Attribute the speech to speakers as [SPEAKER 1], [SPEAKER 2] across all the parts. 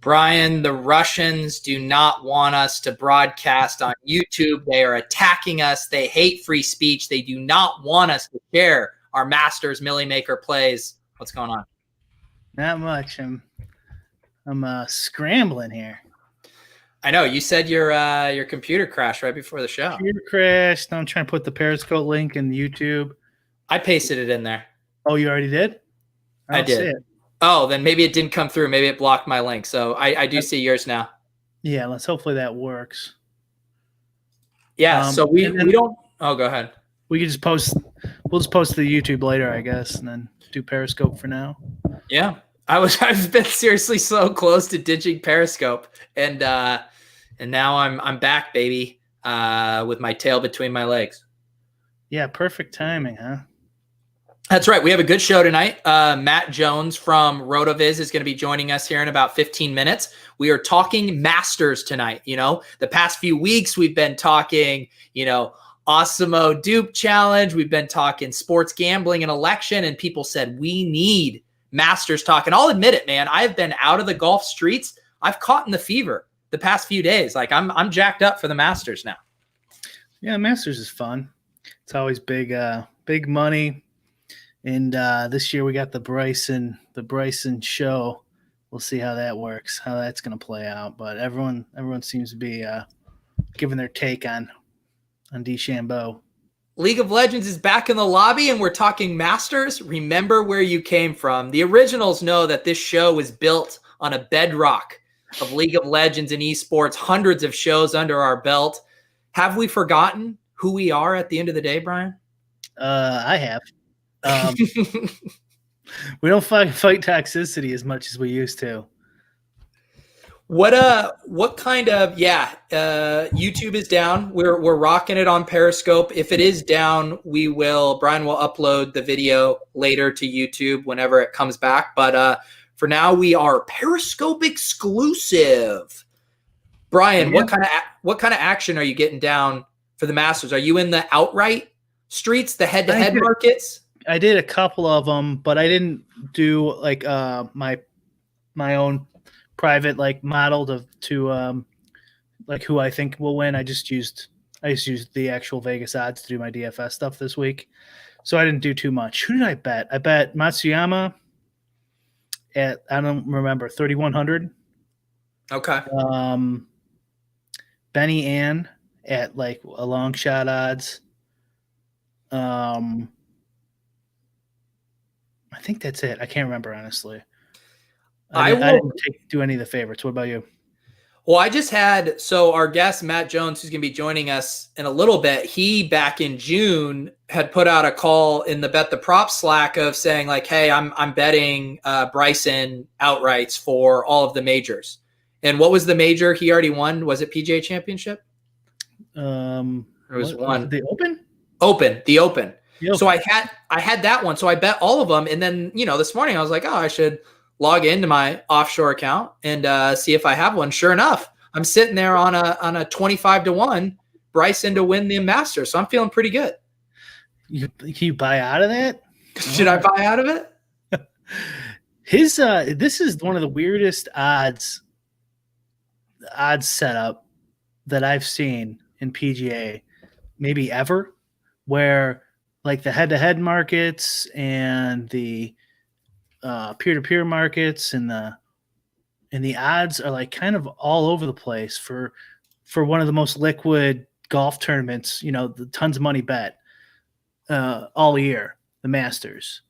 [SPEAKER 1] Brian, the Russians do not want us to broadcast on YouTube. They are attacking us. They hate free speech. They do not want us to share our Masters Millie Maker plays. What's going on?
[SPEAKER 2] Not much. I'm scrambling here.
[SPEAKER 1] I know you said your computer crashed right before the show.
[SPEAKER 2] Computer crashed. Now I'm trying to put the Periscope link in YouTube.
[SPEAKER 1] I pasted it in there.
[SPEAKER 2] Oh, you already did?
[SPEAKER 1] I did.
[SPEAKER 2] See it.
[SPEAKER 1] Oh, then maybe it didn't come through. Maybe it blocked my link. So I do see yours now.
[SPEAKER 2] Yeah, let's hopefully that works.
[SPEAKER 1] Yeah. So we don't. Oh, go ahead.
[SPEAKER 2] We could just post. We'll just post to the YouTube later, I guess, and then do Periscope for now.
[SPEAKER 1] Yeah, I've been seriously so close to ditching Periscope, and now I'm back, baby, with my tail between my legs.
[SPEAKER 2] Yeah, perfect timing, huh?
[SPEAKER 1] That's right. We have a good show tonight. Matt Jones from RotoViz is going to be joining us here in about 15 minutes. We are talking Masters tonight. You know, the past few weeks we've been talking, Osimo Dupe Challenge. We've been talking sports gambling and election, and people said we need Masters talk. And I'll admit it, man. I've been out of the golf streets. I've caught in the fever the past few days. Like I'm jacked up for the Masters now.
[SPEAKER 2] Yeah, Masters is fun. It's always big money. And this year we got the Bryson show. We'll see how that works, how that's going to play out. But everyone seems to be giving their take on DeChambeau.
[SPEAKER 1] League of Legends is back in the lobby, and we're talking Masters. Remember where you came from. The originals know that this show was built on a bedrock of League of Legends and esports, hundreds of shows under our belt. Have we forgotten who we are at the end of the day, Brian?
[SPEAKER 2] I have. We don't fight toxicity as much as we used to.
[SPEAKER 1] What kind of YouTube is down. We're rocking it on Periscope. If it is down, Brian will upload the video later to YouTube whenever it comes back. But for now, we are Periscope exclusive. Brian, what kind of action are you getting down for the Masters? Are you in the outright streets, the head-to-head markets?
[SPEAKER 2] I did a couple of them, but I didn't do like my own private model to like who I think will win. I just used the actual Vegas odds to do my DFS stuff this week, so I didn't do too much. Who did I bet? I bet Matsuyama at, I don't remember, 3,100.
[SPEAKER 1] Okay.
[SPEAKER 2] Benny Ann at a long shot odds. I think that's it. I can't remember, honestly. I didn't do any of the favorites. What about you?
[SPEAKER 1] Well, I just had, our guest, Matt Jones, who's going to be joining us in a little bit, he, back in June, had put out a call in the Bet the Prop Slack of saying, hey, I'm betting Bryson outrights for all of the majors. And what was the major he already won? Was it PGA Championship?
[SPEAKER 2] It
[SPEAKER 1] was one.
[SPEAKER 2] The Open?
[SPEAKER 1] The Open.
[SPEAKER 2] Yep.
[SPEAKER 1] So I had that one. So I bet all of them. And then, this morning I was like, I should log into my offshore account and see if I have one. Sure enough, I'm sitting there on a 25-1 Bryson to win the Masters. So I'm feeling pretty good.
[SPEAKER 2] You buy out of that?
[SPEAKER 1] Should I buy out of it?
[SPEAKER 2] This is one of the weirdest odds setup that I've seen in PGA, maybe ever, where the head-to-head markets and the peer-to-peer markets and the odds are kind of all over the place for one of the most liquid golf tournaments, the tons of money bet all year, the Masters.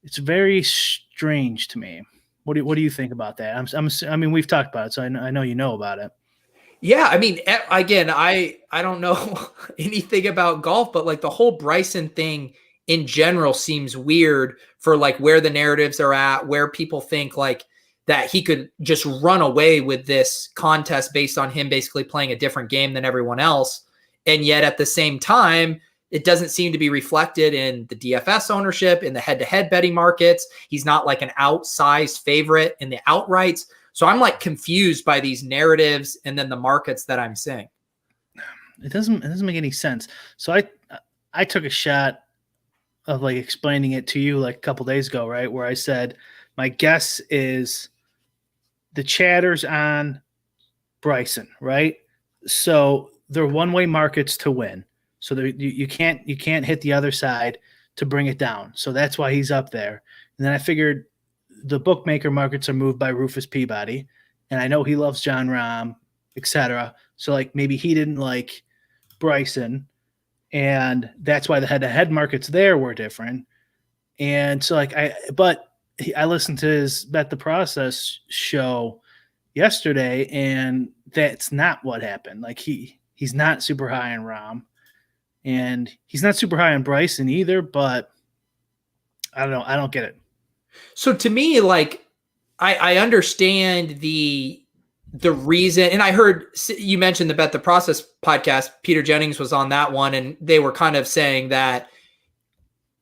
[SPEAKER 2] It's very strange to me. What do you think about that? I mean, we've talked about it, so I know you know about it.
[SPEAKER 1] Yeah, I mean, again, I don't know anything about golf, but the whole Bryson thing in general seems weird for where the narratives are at, where people think that he could just run away with this contest based on him basically playing a different game than everyone else. And yet at the same time, it doesn't seem to be reflected in the DFS ownership, in the head-to-head betting markets. He's not an outsized favorite in the outrights. So I'm confused by these narratives and then the markets that I'm seeing.
[SPEAKER 2] It doesn't make any sense. So I took a shot of like explaining it to you like a couple days ago, right? Where I said my guess is the chatter's on Bryson, right? So they're one-way markets to win. So you can't hit the other side to bring it down. So that's why he's up there. And then I figured the bookmaker markets are moved by Rufus Peabody, and I know he loves John Rahm, etc. So like maybe he didn't like Bryson, and that's why the head-to-head markets there were different. And so like I listened to his Bet the Process show yesterday, and that's not what happened. Like he's not super high on Rahm, and he's not super high on Bryson either. But I don't know. I don't get it.
[SPEAKER 1] So to me, like I understand the reason, and I heard you mentioned the Bet the Process podcast. Peter Jennings was on that one, and they were kind of saying that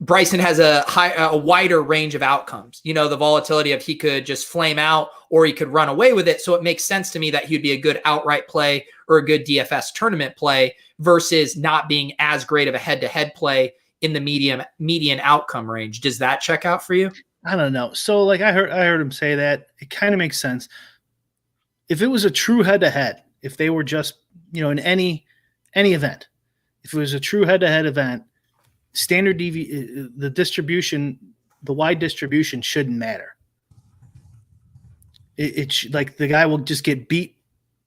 [SPEAKER 1] Bryson has a wider range of outcomes. You know, the volatility of he could just flame out or he could run away with it. So it makes sense to me that he'd be a good outright play or a good DFS tournament play versus not being as great of a head-to-head play in the median outcome range. Does that check out for you?
[SPEAKER 2] I don't know. So like I heard him say that. It kind of makes sense. If it was a true head-to-head, if they were just, in any event, if it was a true head-to-head event, the distribution, the wide distribution shouldn't matter. It's like the guy will just get beat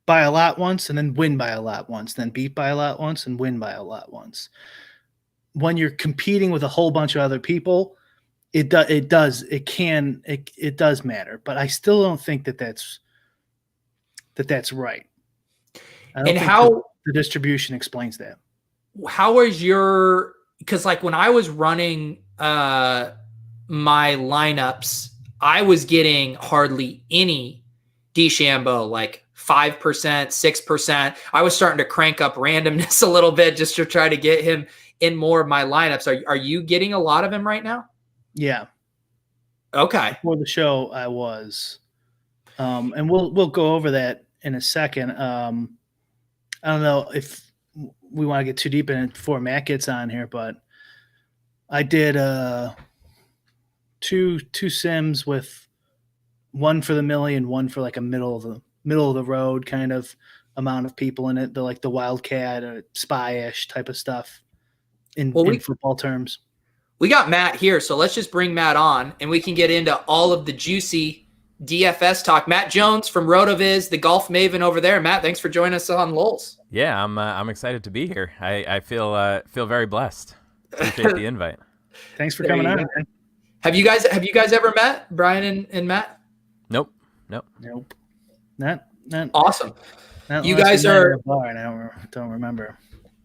[SPEAKER 2] by a lot once and then win by a lot once, then beat by a lot once and win by a lot once. When you're competing with a whole bunch of other people, it does matter. But I still don't think that's right. I don't think how the distribution explains that.
[SPEAKER 1] How is your, because like when I was running my lineups, I was getting hardly any DeChambeau, like 5%, 6%. I was starting to crank up randomness a little bit just to try to get him in more of my lineups. Are you getting a lot of him right now?
[SPEAKER 2] Yeah.
[SPEAKER 1] Okay.
[SPEAKER 2] Before the show, I was, and we'll go over that in a second. I don't know if we want to get too deep in it before Matt gets on here, but I did two sims with one for the million, one for like a middle of the road kind of amount of people in it. The like the wildcat or spy-ish type of stuff in football terms.
[SPEAKER 1] We got Matt here, so let's just bring Matt on and we can get into all of the juicy DFS talk. Matt Jones from RotoViz, the golf maven over there. Matt, thanks for joining us on Lolz.
[SPEAKER 3] Yeah, I'm excited to be here. I feel very blessed. Appreciate the invite.
[SPEAKER 2] Thanks for coming on. Man.
[SPEAKER 1] Have you guys ever met, Brian and Matt?
[SPEAKER 3] Nope.
[SPEAKER 2] Not
[SPEAKER 1] awesome.
[SPEAKER 2] Not
[SPEAKER 1] you guys are
[SPEAKER 2] bar, and I don't remember.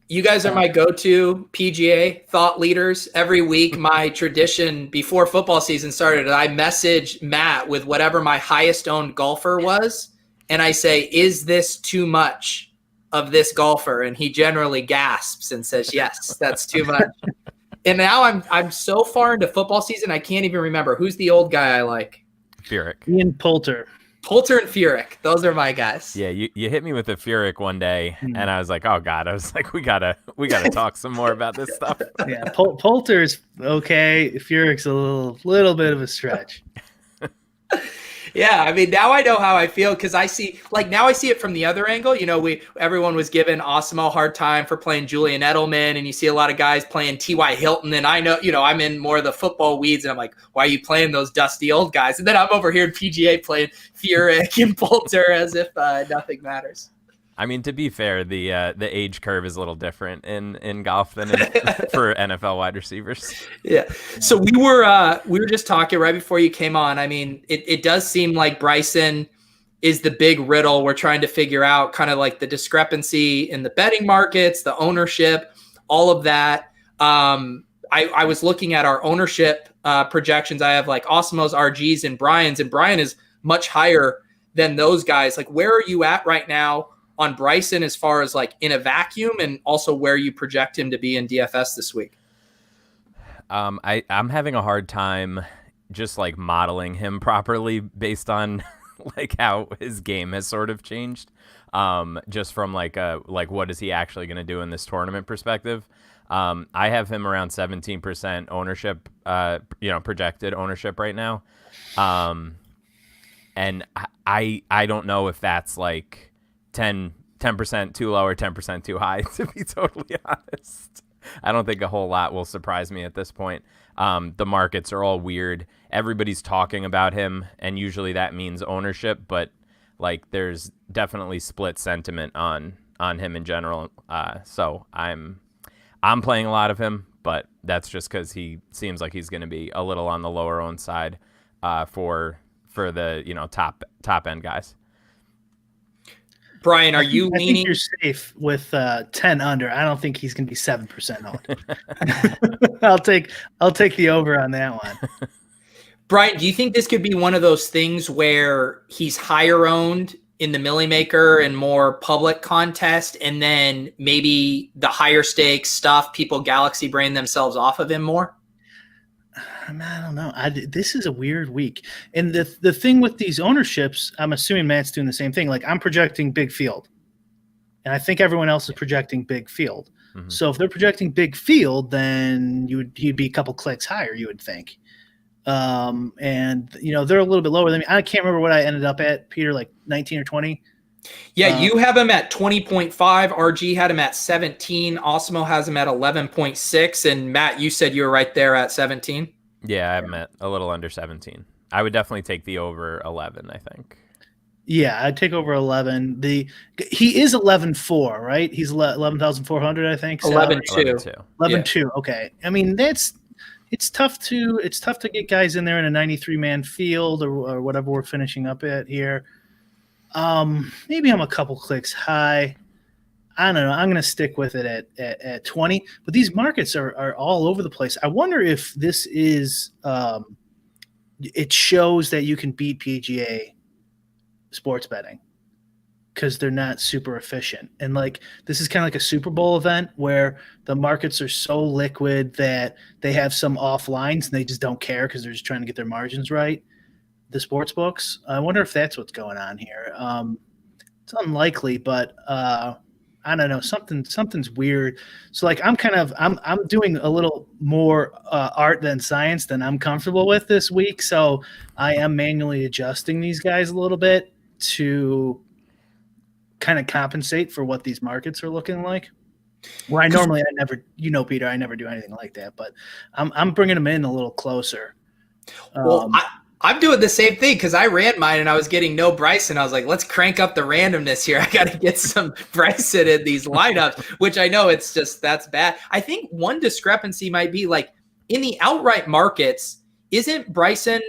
[SPEAKER 1] You guys are my go-to PGA thought leaders. Every week, my tradition before football season started, I message Matt with whatever my highest owned golfer was. And I say, is this too much of this golfer? And he generally gasps and says, yes, that's too much. And now I'm so far into football season, I can't even remember. Who's the old guy I like?
[SPEAKER 3] Furyk.
[SPEAKER 2] Ian Poulter.
[SPEAKER 1] Poulter and Furyk. Those are my guys.
[SPEAKER 3] Yeah, you hit me with the Furyk one day, and I was like, oh God. I was like, we gotta talk some more about this stuff.
[SPEAKER 2] Yeah, Poulter's okay. Furyk's a little bit of a stretch.
[SPEAKER 1] Yeah, I mean, now I know how I feel because I see it from the other angle. You know, everyone was giving Osmo a hard time for playing Julian Edelman, and you see a lot of guys playing T.Y. Hilton, and I know, I'm in more of the football weeds, and I'm like, why are you playing those dusty old guys? And then I'm over here in PGA playing Furyk and Poulter as if nothing matters.
[SPEAKER 3] I mean, to be fair, the age curve is a little different in golf than for NFL wide receivers.
[SPEAKER 1] Yeah. So we were just talking right before you came on. I mean, it does seem like Bryson is the big riddle we're trying to figure out, kind of like the discrepancy in the betting markets, the ownership, all of that. I was looking at our ownership projections. I have like Osmo's, RG's, and Brian's, and Brian is much higher than those guys. Like, where are you at right now on Bryson as far as like in a vacuum, and also where you project him to be in DFS this week?
[SPEAKER 3] I'm having a hard time just like modeling him properly based on like how his game has sort of changed. just from like what is he actually going to do in this tournament perspective. I have him around 17% ownership, projected ownership right now. And I don't know if that's like 10% too low or 10% too high, to be totally honest. I don't think a whole lot will surprise me at this point. The markets are all weird. Everybody's talking about him, and usually that means ownership, but like there's definitely split sentiment on him in general. So I'm playing a lot of him, but that's just because he seems like he's going to be a little on the lower owned side for the top end guys.
[SPEAKER 1] Brian, are you leaning?
[SPEAKER 2] I think you're safe with 10 under. I don't think he's going to be 7% owned. I'll take the over on that one.
[SPEAKER 1] Brian, do you think this could be one of those things where he's higher owned in the Millie Maker and more public contest, and then maybe the higher stakes stuff, people galaxy brain themselves off of him more?
[SPEAKER 2] I don't know. This is a weird week. And the thing with these ownerships, I'm assuming Matt's doing the same thing. Like I'm projecting big field. And I think everyone else is projecting big field. Mm-hmm. So if they're projecting big field, then he'd be a couple clicks higher, you would think. And they're a little bit lower than me. I can't remember what I ended up at, Peter, like 19 or 20.
[SPEAKER 1] Yeah, you have him at 20.5. RG had him at 17. Osmo has him at 11.6. And Matt, you said you were right there at 17.
[SPEAKER 3] Yeah, I'm at a little under 17. I would definitely take the over 11, I think.
[SPEAKER 2] Yeah, I'd take over 11. He is 11.4, right? He's 11,400, I think.
[SPEAKER 1] 11.2.
[SPEAKER 2] 11.2. Okay. I mean, it's tough to get guys in there in a 93-man field or whatever we're finishing up at here. Maybe I'm a couple clicks high. I don't know. I'm going to stick with it at 20. But these markets are all over the place. I wonder if this is it shows that you can beat PGA sports betting because they're not super efficient. And like this is kind of like a Super Bowl event where the markets are so liquid that they have some off lines and they just don't care because they're just trying to get their margins right. The sports books. I wonder if that's what's going on here. It's unlikely, but I don't know. Something's weird. So like I'm doing a little more art than science than I'm comfortable with this week. So I am manually adjusting these guys a little bit to kind of compensate for what these markets are looking like. Where I never, Peter, I never do anything like that, but I'm bringing them in a little closer.
[SPEAKER 1] Well, I'm doing the same thing because I ran mine and I was getting no Bryson. I was like, let's crank up the randomness here. I got to get some Bryson in these lineups, which I know that's bad. I think one discrepancy might be like in the outright markets, isn't Bryson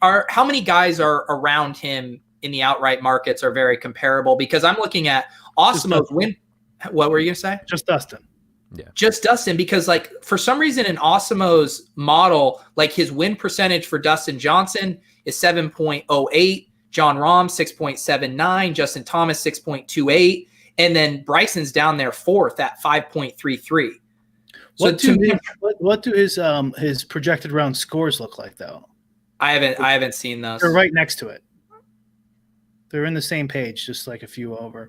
[SPEAKER 1] how many guys are around him in the outright markets are very comparable? Because I'm looking at Osmo's win. What were you going to say?
[SPEAKER 2] Just Dustin.
[SPEAKER 3] Yeah.
[SPEAKER 1] Just Dustin, because like for some reason in Osmo's model, like his win percentage for Dustin Johnson is 7.08, John Rahm 6.79, Justin Thomas 6.28, and then Bryson's down there fourth at 5.33.
[SPEAKER 2] What do his projected round scores look like though?
[SPEAKER 1] I haven't seen those.
[SPEAKER 2] They're right next to it. They're in the same page, just like a few over.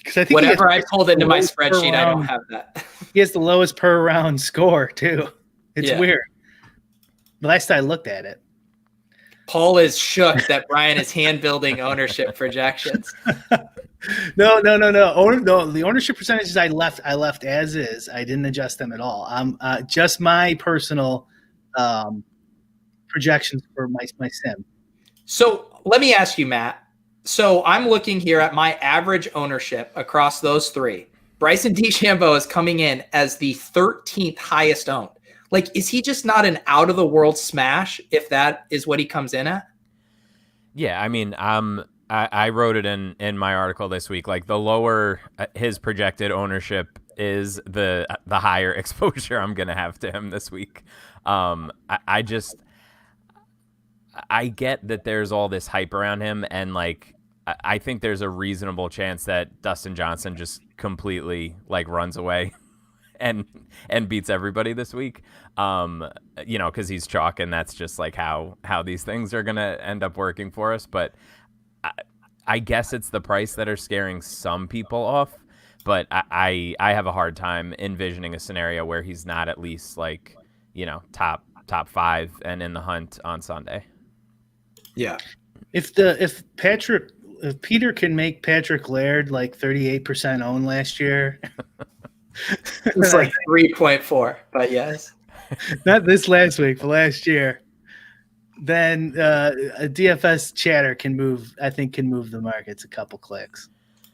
[SPEAKER 2] I think
[SPEAKER 1] whatever I pulled into my spreadsheet, I don't have that.
[SPEAKER 2] He has the lowest per round score too. It's weird. The last I looked at it.
[SPEAKER 1] Paul is shook that Brian is hand building ownership projections.
[SPEAKER 2] No. The ownership percentages I left as is. I didn't adjust them at all. Just my personal projections for my sim.
[SPEAKER 1] So let me ask you, Matt. So I'm looking here at my average ownership across those three. Bryson DeChambeau is coming in as the 13th highest owned. Like, is he just not an out of the world smash if that is what he comes in at?
[SPEAKER 3] Yeah, I mean, I wrote it in my article this week. Like the lower his projected ownership is, the higher exposure I'm gonna have to him this week. I get that there's all this hype around him, and like I think there's a reasonable chance that Dustin Johnson just completely like runs away and beats everybody this week. Because he's chalk, and that's just like how these things are gonna end up working for us. But I guess it's the price that are scaring some people off, but I have a hard time envisioning a scenario where he's not at least like, top 5 and in the hunt on Sunday.
[SPEAKER 1] Yeah.
[SPEAKER 2] If Peter can make Patrick Laird like 38% owned last year,
[SPEAKER 1] it's like 3.4, but yes.
[SPEAKER 2] Not this last week, but last year. Then a DFS chatter can move the markets a couple clicks.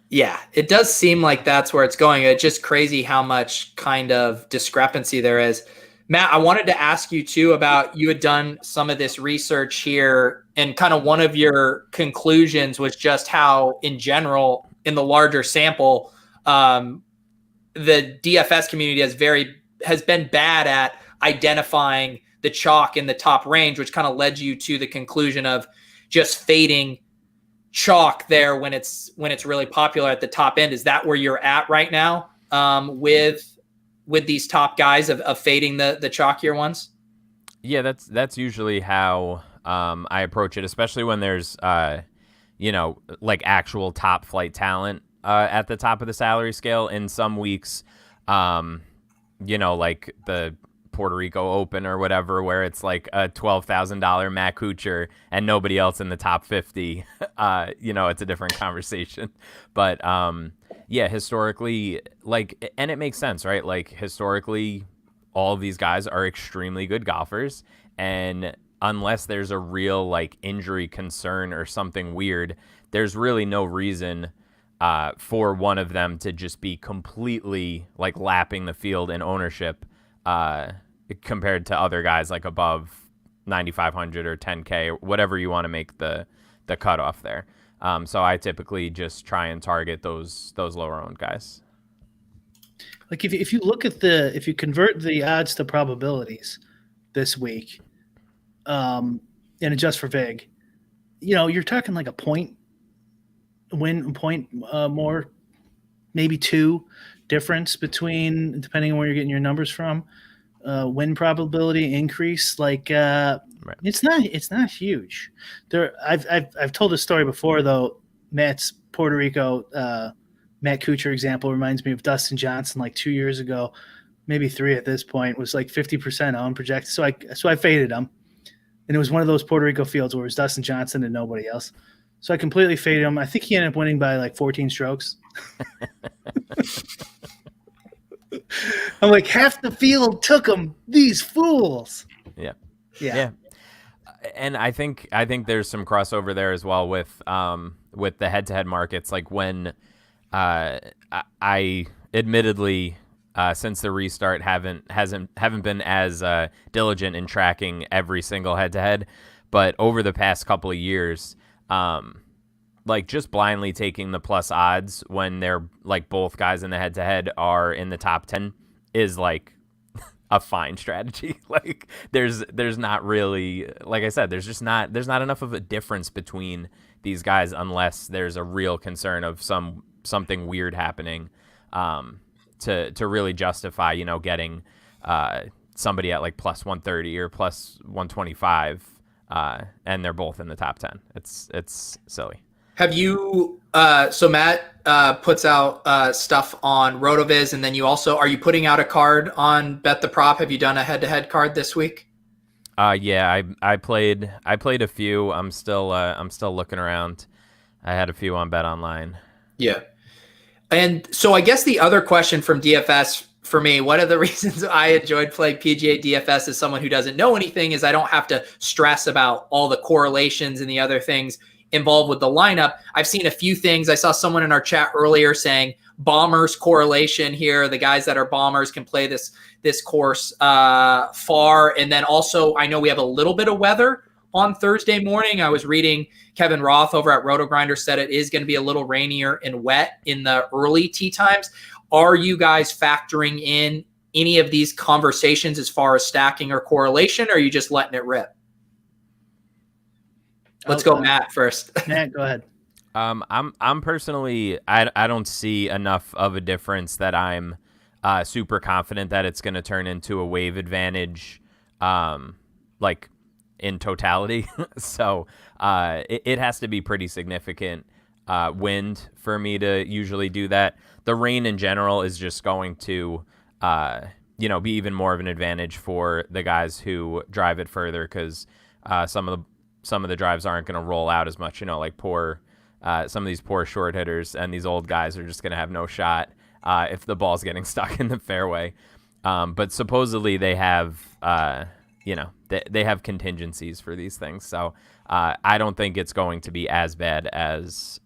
[SPEAKER 1] Yeah, it does seem like that's where it's going. It's just crazy how much kind of discrepancy there is. Matt, I wanted to ask you too about, you had done some of this research here, and kind of one of your conclusions was just how, in general, in the larger sample, the DFS community has been bad at identifying the chalk in the top range, which kind of led you to the conclusion of just fading chalk there when it's really popular at the top end. Is that where you're at right now with these top guys of fading the chalkier ones?
[SPEAKER 3] Yeah, that's usually how I approach it, especially when there's like actual top flight talent at the top of the salary scale. In some weeks, like the Puerto Rico Open or whatever, where it's like a $12,000 Matt Kuchar and nobody else in the top 50, it's a different conversation. But historically, and it makes sense, right? Like, historically, all of these guys are extremely good golfers, and unless there's a real injury concern or something weird, there's really no reason for one of them to just be completely lapping the field in ownership compared to other guys above 9,500 or 10K or whatever you want to make the cutoff there. So I typically just try and target those lower owned guys.
[SPEAKER 2] If you look at if you convert the odds to probabilities this week, and adjust for VIG, you're talking like a point more, maybe 2 difference between, depending on where you're getting your numbers from, win probability increase. Right. It's not huge. I've told this story before though. Matt's Puerto Rico Matt Kuchar example reminds me of Dustin Johnson 2 years ago, maybe 3 at this point, was 50% owned projected. So I faded him, and it was one of those Puerto Rico fields where it was Dustin Johnson and nobody else. So I completely faded him. I think he ended up winning by 14 strokes. I'm like, half the field took him. These fools.
[SPEAKER 3] Yeah. And I think there's some crossover there as well with the head-to-head markets. When I admittedly since the restart haven't been as diligent in tracking every single head-to-head, but over the past couple of years, just blindly taking the plus odds when they're both guys in the head-to-head are in the top 10 is a fine strategy. There's not really, like I said, there's not enough of a difference between these guys unless there's a real concern of something weird happening to really justify getting somebody at plus 130 or plus 125 and they're both in the top 10. It's silly.
[SPEAKER 1] Have you so Matt puts out stuff on RotoViz, and then are you putting out a card on Bet the Prop? Have you done a head-to-head card this week?
[SPEAKER 3] Yeah, I played a few. I'm still looking around. I had a few on Bet Online.
[SPEAKER 1] Yeah. And so I guess the other question from DFS for me, one of the reasons I enjoyed playing PGA DFS as someone who doesn't know anything is I don't have to stress about all the correlations and the other things involved with the lineup. I've seen a few things. I saw someone in our chat earlier saying bombers correlation here. The guys that are bombers can play this course far. And then also I know we have a little bit of weather on Thursday morning. I was reading Kevin Roth over at RotoGrinder said it is going to be a little rainier and wet in the early tee times. Are you guys factoring in any of these conversations as far as stacking or correlation, or are you just letting it rip? Let's go Matt first.
[SPEAKER 2] Matt, go ahead.
[SPEAKER 3] I'm personally, I don't see enough of a difference that I'm super confident that it's going to turn into a wave advantage, in totality. So it has to be pretty significant wind for me to usually do that. The rain in general is just going to, be even more of an advantage for the guys who drive it further, because some of the drives aren't going to roll out as much. Like some of these poor short hitters and these old guys are just going to have no shot if the ball's getting stuck in the fairway. But supposedly they have, they have contingencies for these things. So I don't think it's going to be as bad as,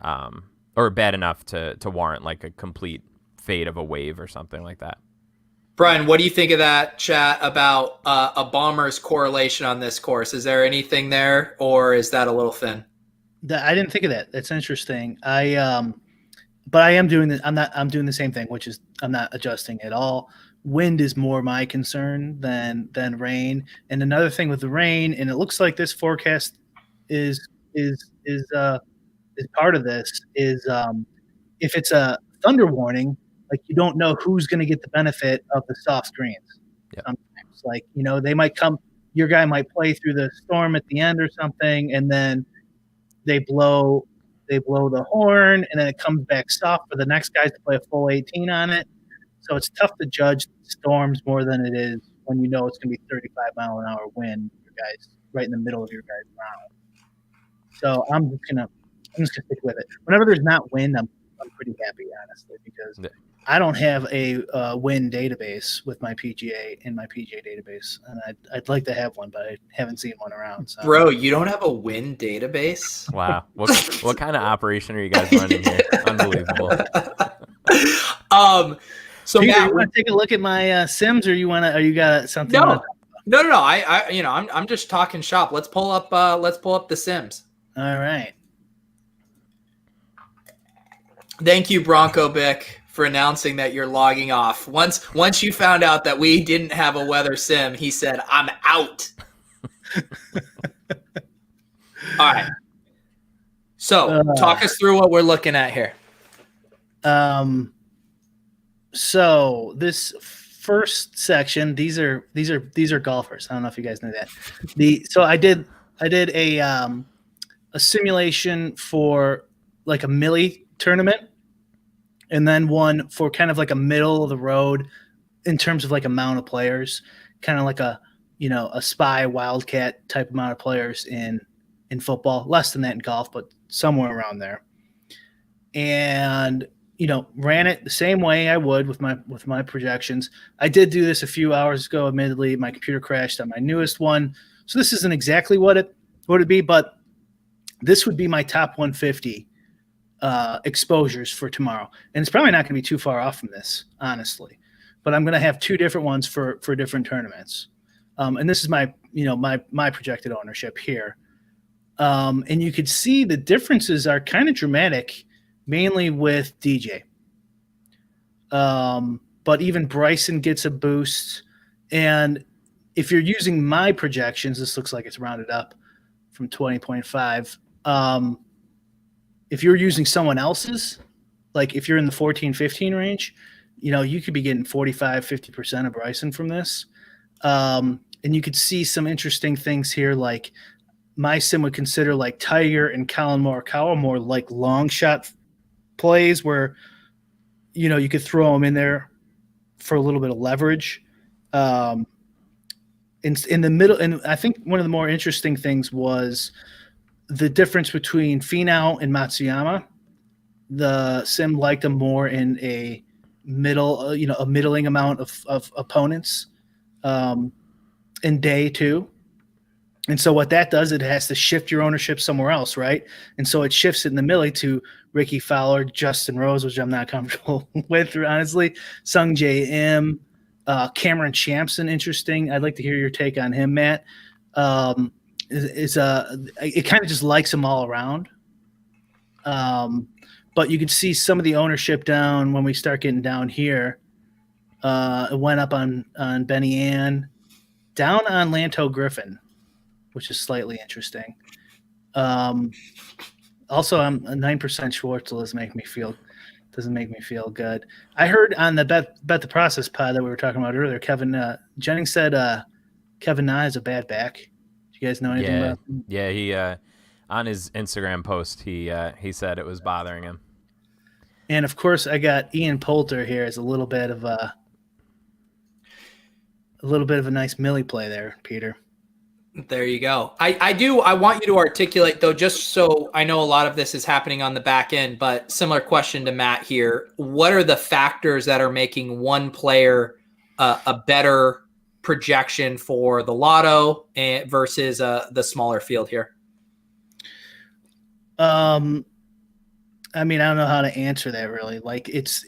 [SPEAKER 3] or bad enough to warrant like a complete fade of a wave or something like that.
[SPEAKER 1] Brian, what do you think of that chat about a bomber's correlation on this course? Is there anything there, or is that a little thin?
[SPEAKER 2] I didn't think of that. That's interesting. But I am doing this. I'm doing the same thing, which is I'm not adjusting at all. Wind is more my concern than rain. And another thing with the rain, and it looks like this forecast is part of this, is if it's a thunder warning, like you don't know who's going to get the benefit of the soft greens.
[SPEAKER 3] Yep.
[SPEAKER 2] Sometimes, like they might come, your guy might play through the storm at the end or something, and then they blow the horn, and then it comes back soft for the next guys to play a full 18 on it. So it's tough to judge storms more than it is when it's going to be 35-mile-an-hour wind. Your guys right in the middle of your guys' round. So I'm just gonna stick with it. Whenever there's not wind, I'm pretty happy, honestly, because I don't have a wind database with my PGA in my PGA database, and I'd like to have one, but I haven't seen one around. So.
[SPEAKER 1] Bro, you don't have a wind database?
[SPEAKER 3] Wow, what kind of operation are you guys running here? Unbelievable.
[SPEAKER 2] So Peter, Matt, you want to take a look at my Sims, or you got something?
[SPEAKER 1] No. I'm just talking shop. Let's pull up the Sims.
[SPEAKER 2] All right.
[SPEAKER 1] Thank you, Bronco Bick, for announcing that you're logging off. Once you found out that we didn't have a weather sim, he said, "I'm out." All right. So, talk us through what we're looking at here.
[SPEAKER 2] So this first section, these are golfers. I don't know if you guys know that. So I did a simulation for like a Millie tournament, and then one for kind of like a middle of the road in terms of like amount of players, kind of like a spy wildcat type amount of players in football, less than that in golf, but somewhere around there. And ran it the same way I would with my projections. I did do this a few hours ago. Admittedly, my computer crashed on my newest one, so this isn't exactly what it'd be, but this would be my top 150 exposures for tomorrow. And it's probably not going to be too far off from this, honestly. But I'm going to have two different ones for different tournaments. And this is my projected ownership here. And you could see the differences are kind of dramatic, mainly with DJ. But even Bryson gets a boost. And if you're using my projections, this looks like it's rounded up from 20.5. If you're using someone else's, like if you're in the 14, 15 range, you could be getting 45, 50% of Bryson from this. And you could see some interesting things here, like my sim would consider like Tiger and Colin Morikawa like long shot plays where, you could throw them in there for a little bit of leverage. In the middle, and I think one of the more interesting things was the difference between Finau and Matsuyama. The sim liked them more in a middling amount of opponents in day two. And so what that does, it has to shift your ownership somewhere else, right? And so it shifts it in the millie to Ricky Fowler, Justin Rose, which I'm not comfortable with, honestly, Sung J M, Cameron Champson, interesting. I'd like to hear your take on him, Matt. It kind of just likes them all around. But you can see some of the ownership down when we start getting down here. It went up on Benny Ann, down on Lanto Griffin, which is slightly interesting. Also, I'm a 9% Schwartzel doesn't make me feel good. I heard on the bet the process pod that we were talking about earlier, Kevin Jennings said Kevin Na has a bad back. Do you guys know anything about him?
[SPEAKER 3] Yeah, he On his Instagram post, he said it was bothering him.
[SPEAKER 2] And of course, I got Ian Poulter here as a little bit of a nice Millie play there, Peter.
[SPEAKER 1] There you go. I want you to articulate, though, just so I know a lot of this is happening on the back end, but similar question to Matt here. What are the factors that are making one player a better projection for the lotto versus the smaller field here?
[SPEAKER 2] I mean, I don't know how to answer that really. Like it's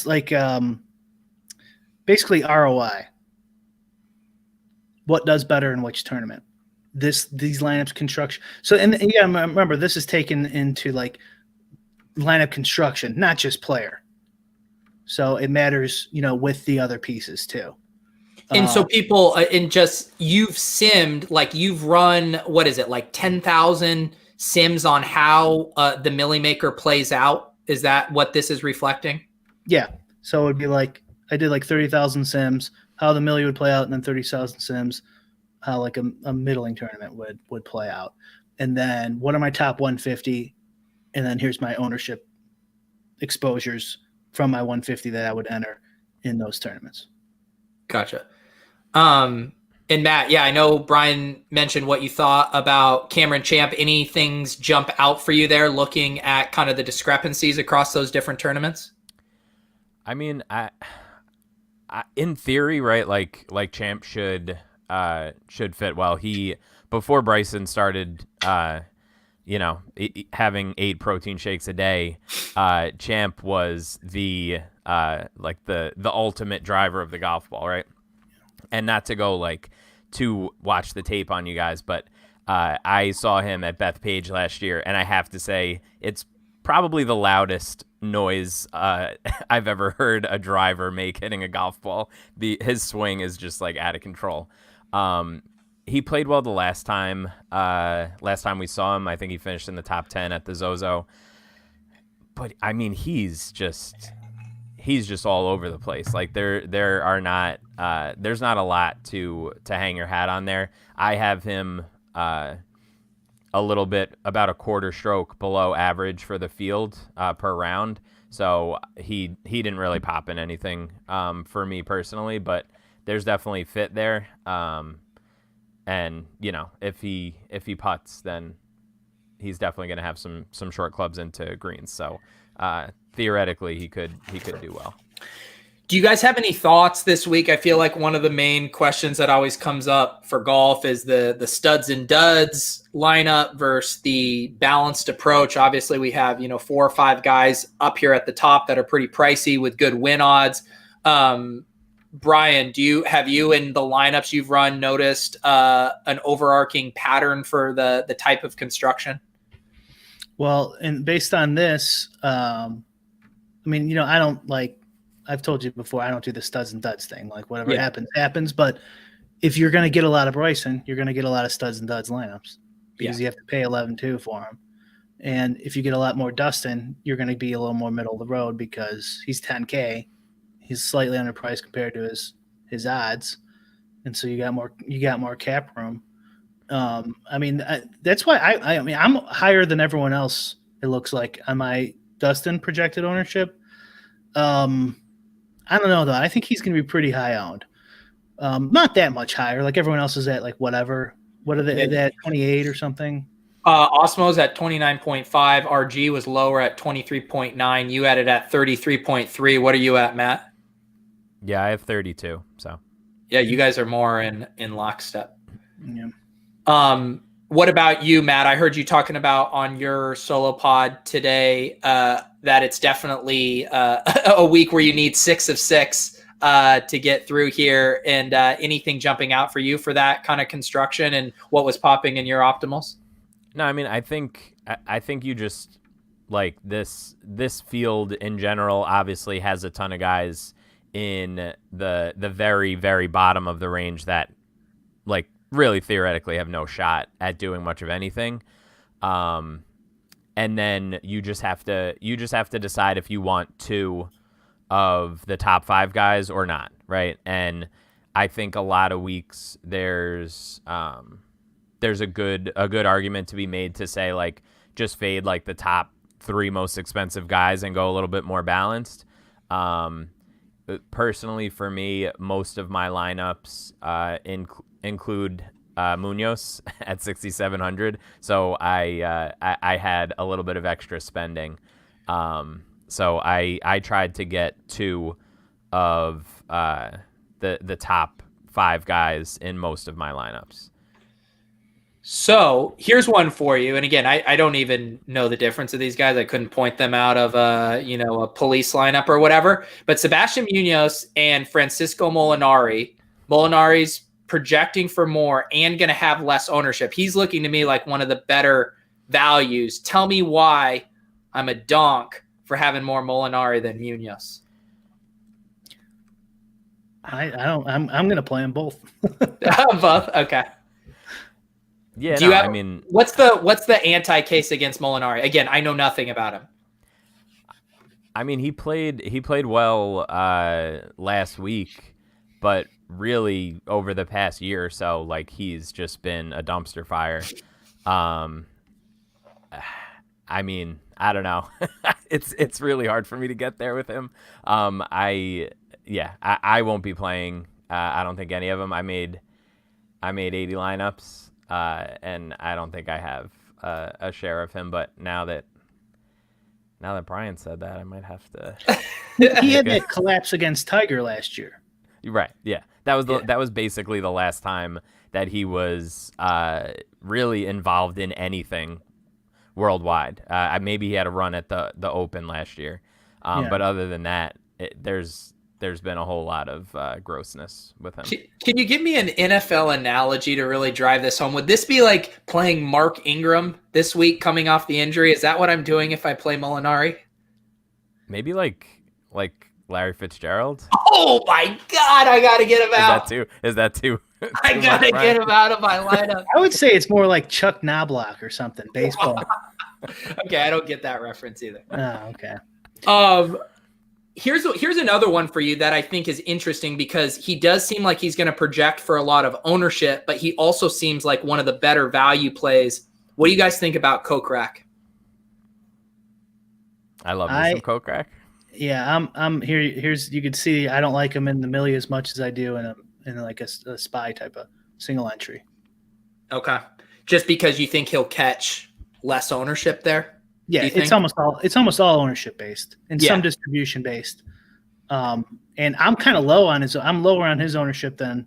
[SPEAKER 2] like basically ROI. What does better in which tournament? These lineups construction. So and yeah, remember this is taken into like lineup construction, not just player. So it matters, with the other pieces too.
[SPEAKER 1] And so people, you've simmed, like you've run, what is it, like 10,000 sims on how the Millie Maker plays out? Is that what this is reflecting?
[SPEAKER 2] Yeah. So it would be like, I did like 30,000 sims, how the Millie would play out, and then 30,000 sims, how like a middling tournament would play out. And then what are my top 150? And then here's my ownership exposures from my 150 that I would enter in those tournaments.
[SPEAKER 1] Gotcha. And Matt, yeah, I know Brian mentioned what you thought about Cameron Champ. Any things jump out for you there looking at kind of the discrepancies across those different tournaments?
[SPEAKER 3] I mean, I in theory, right, like Champ should fit well. Before Bryson started having 8 protein shakes a day, Champ was the ultimate driver of the golf ball, right? And not to go to watch the tape on you guys, but I saw him at Bethpage last year, and I have to say it's probably the loudest noise I've ever heard a driver make hitting a golf ball. His swing is just out of control. He played well the last time we saw him. I think he finished in the top 10 at the Zozo. But I mean, he's just all over the place. Like there are not there's not a lot to hang your hat on there. I have him a little bit about a quarter stroke below average for the field per round. So he didn't really pop in anything for me personally, but there's definitely fit there. And if he putts, then he's definitely going to have some short clubs into greens. So theoretically, he could do well.
[SPEAKER 1] Do you guys have any thoughts this week? I feel like one of the main questions that always comes up for golf is the studs and duds lineup versus the balanced approach. Obviously, we have 4 or 5 guys up here at the top that are pretty pricey with good win odds. Brian, have you in the lineups you've run noticed an overarching pattern for the type of construction?
[SPEAKER 2] Well, and based on this, I mean, I don't I've told you before, I don't do the studs and duds thing. Like whatever happens. But if you're going to get a lot of Bryson, you're going to get a lot of studs and duds lineups because you have to pay 11-2 for him. And if you get a lot more Dustin, you're going to be a little more middle of the road because he's 10K. He's slightly underpriced compared to his odds, and so you got more cap room. I mean, that's why I mean I'm higher than everyone else. It looks like on my Dustin projected ownership. I don't know though. I think he's going to be pretty high owned. Not that much higher. Like everyone else is at whatever. What are they at 28 or something?
[SPEAKER 1] Osmo's at 29.5. RG was lower at 23.9. You had it at 33.3. What are you at, Matt?
[SPEAKER 3] Yeah, I have 32. So
[SPEAKER 1] yeah, you guys are more in lockstep.
[SPEAKER 2] Yeah.
[SPEAKER 1] What about you, Matt? I heard you talking about on your solo pod today that it's definitely a week where you need 6 of 6 to get through here. And anything jumping out for you for that kind of construction and what was popping in your optimals?
[SPEAKER 3] No, I mean, I think you just this field in general obviously has a ton of guys in the very, very bottom of the range that really theoretically have no shot at doing much of anything. And then you just have to decide if you want 2 of the top 5 guys or not. Right. And I think a lot of weeks there's there's a good argument to be made to say like just fade like the top 3 most expensive guys and go a little bit more balanced. Personally, for me, most of my lineups include Munoz at 6,700, so I had a little bit of extra spending. So I tried to get 2 of the top 5 guys in most of my lineups.
[SPEAKER 1] So here's one for you. And again, I don't even know the difference of these guys. I couldn't point them out of a police lineup or whatever. But Sebastian Munoz and Francisco Molinari. Molinari's projecting for more and going to have less ownership. He's looking to me like one of the better values. Tell me why I'm a donk for having more Molinari than Munoz.
[SPEAKER 2] I'm going to play them both.
[SPEAKER 1] Both? Okay.
[SPEAKER 3] Yeah,
[SPEAKER 1] I mean, what's the anti-case against Molinari? Again, I know nothing about him.
[SPEAKER 3] I mean, he played well last week, but really over the past year or so, like he's just been a dumpster fire. I mean, I don't know. It's really hard for me to get there with him. I won't be playing. I don't think any of them. I made 80 lineups. And I don't think I have a share of him, but now that Brian said that, I might have to.
[SPEAKER 2] He had that collapse against Tiger last year.
[SPEAKER 3] Right. Yeah. That was basically the last time that he was really involved in anything worldwide. Maybe he had a run at the Open last year, but other than that, there's been a whole lot of grossness with him.
[SPEAKER 1] Can you give me an NFL analogy to really drive this home? Would this be like playing Mark Ingram this week coming off the injury? Is that what I'm doing if I play Molinari?
[SPEAKER 3] Maybe like Larry Fitzgerald?
[SPEAKER 1] Oh my God, I got to get him out.
[SPEAKER 3] Is that too?
[SPEAKER 1] I got to get him out of my lineup.
[SPEAKER 2] I would say it's more like Chuck Knobloch or something, baseball.
[SPEAKER 1] Okay, I don't get that reference either.
[SPEAKER 2] Oh, okay.
[SPEAKER 1] Here's another one for you that I think is interesting because he does seem like he's going to project for a lot of ownership, but he also seems like one of the better value plays. What do you guys think about Kokrak?
[SPEAKER 3] I love me some Kokrak.
[SPEAKER 2] Yeah, I'm here. Here's you can see I don't like him in the millie as much as I do in like a spy type of single entry.
[SPEAKER 1] Okay, just because you think he'll catch less ownership there.
[SPEAKER 2] Yeah, it's almost all ownership based and some distribution based. And I'm kind of low on I'm lower on his ownership than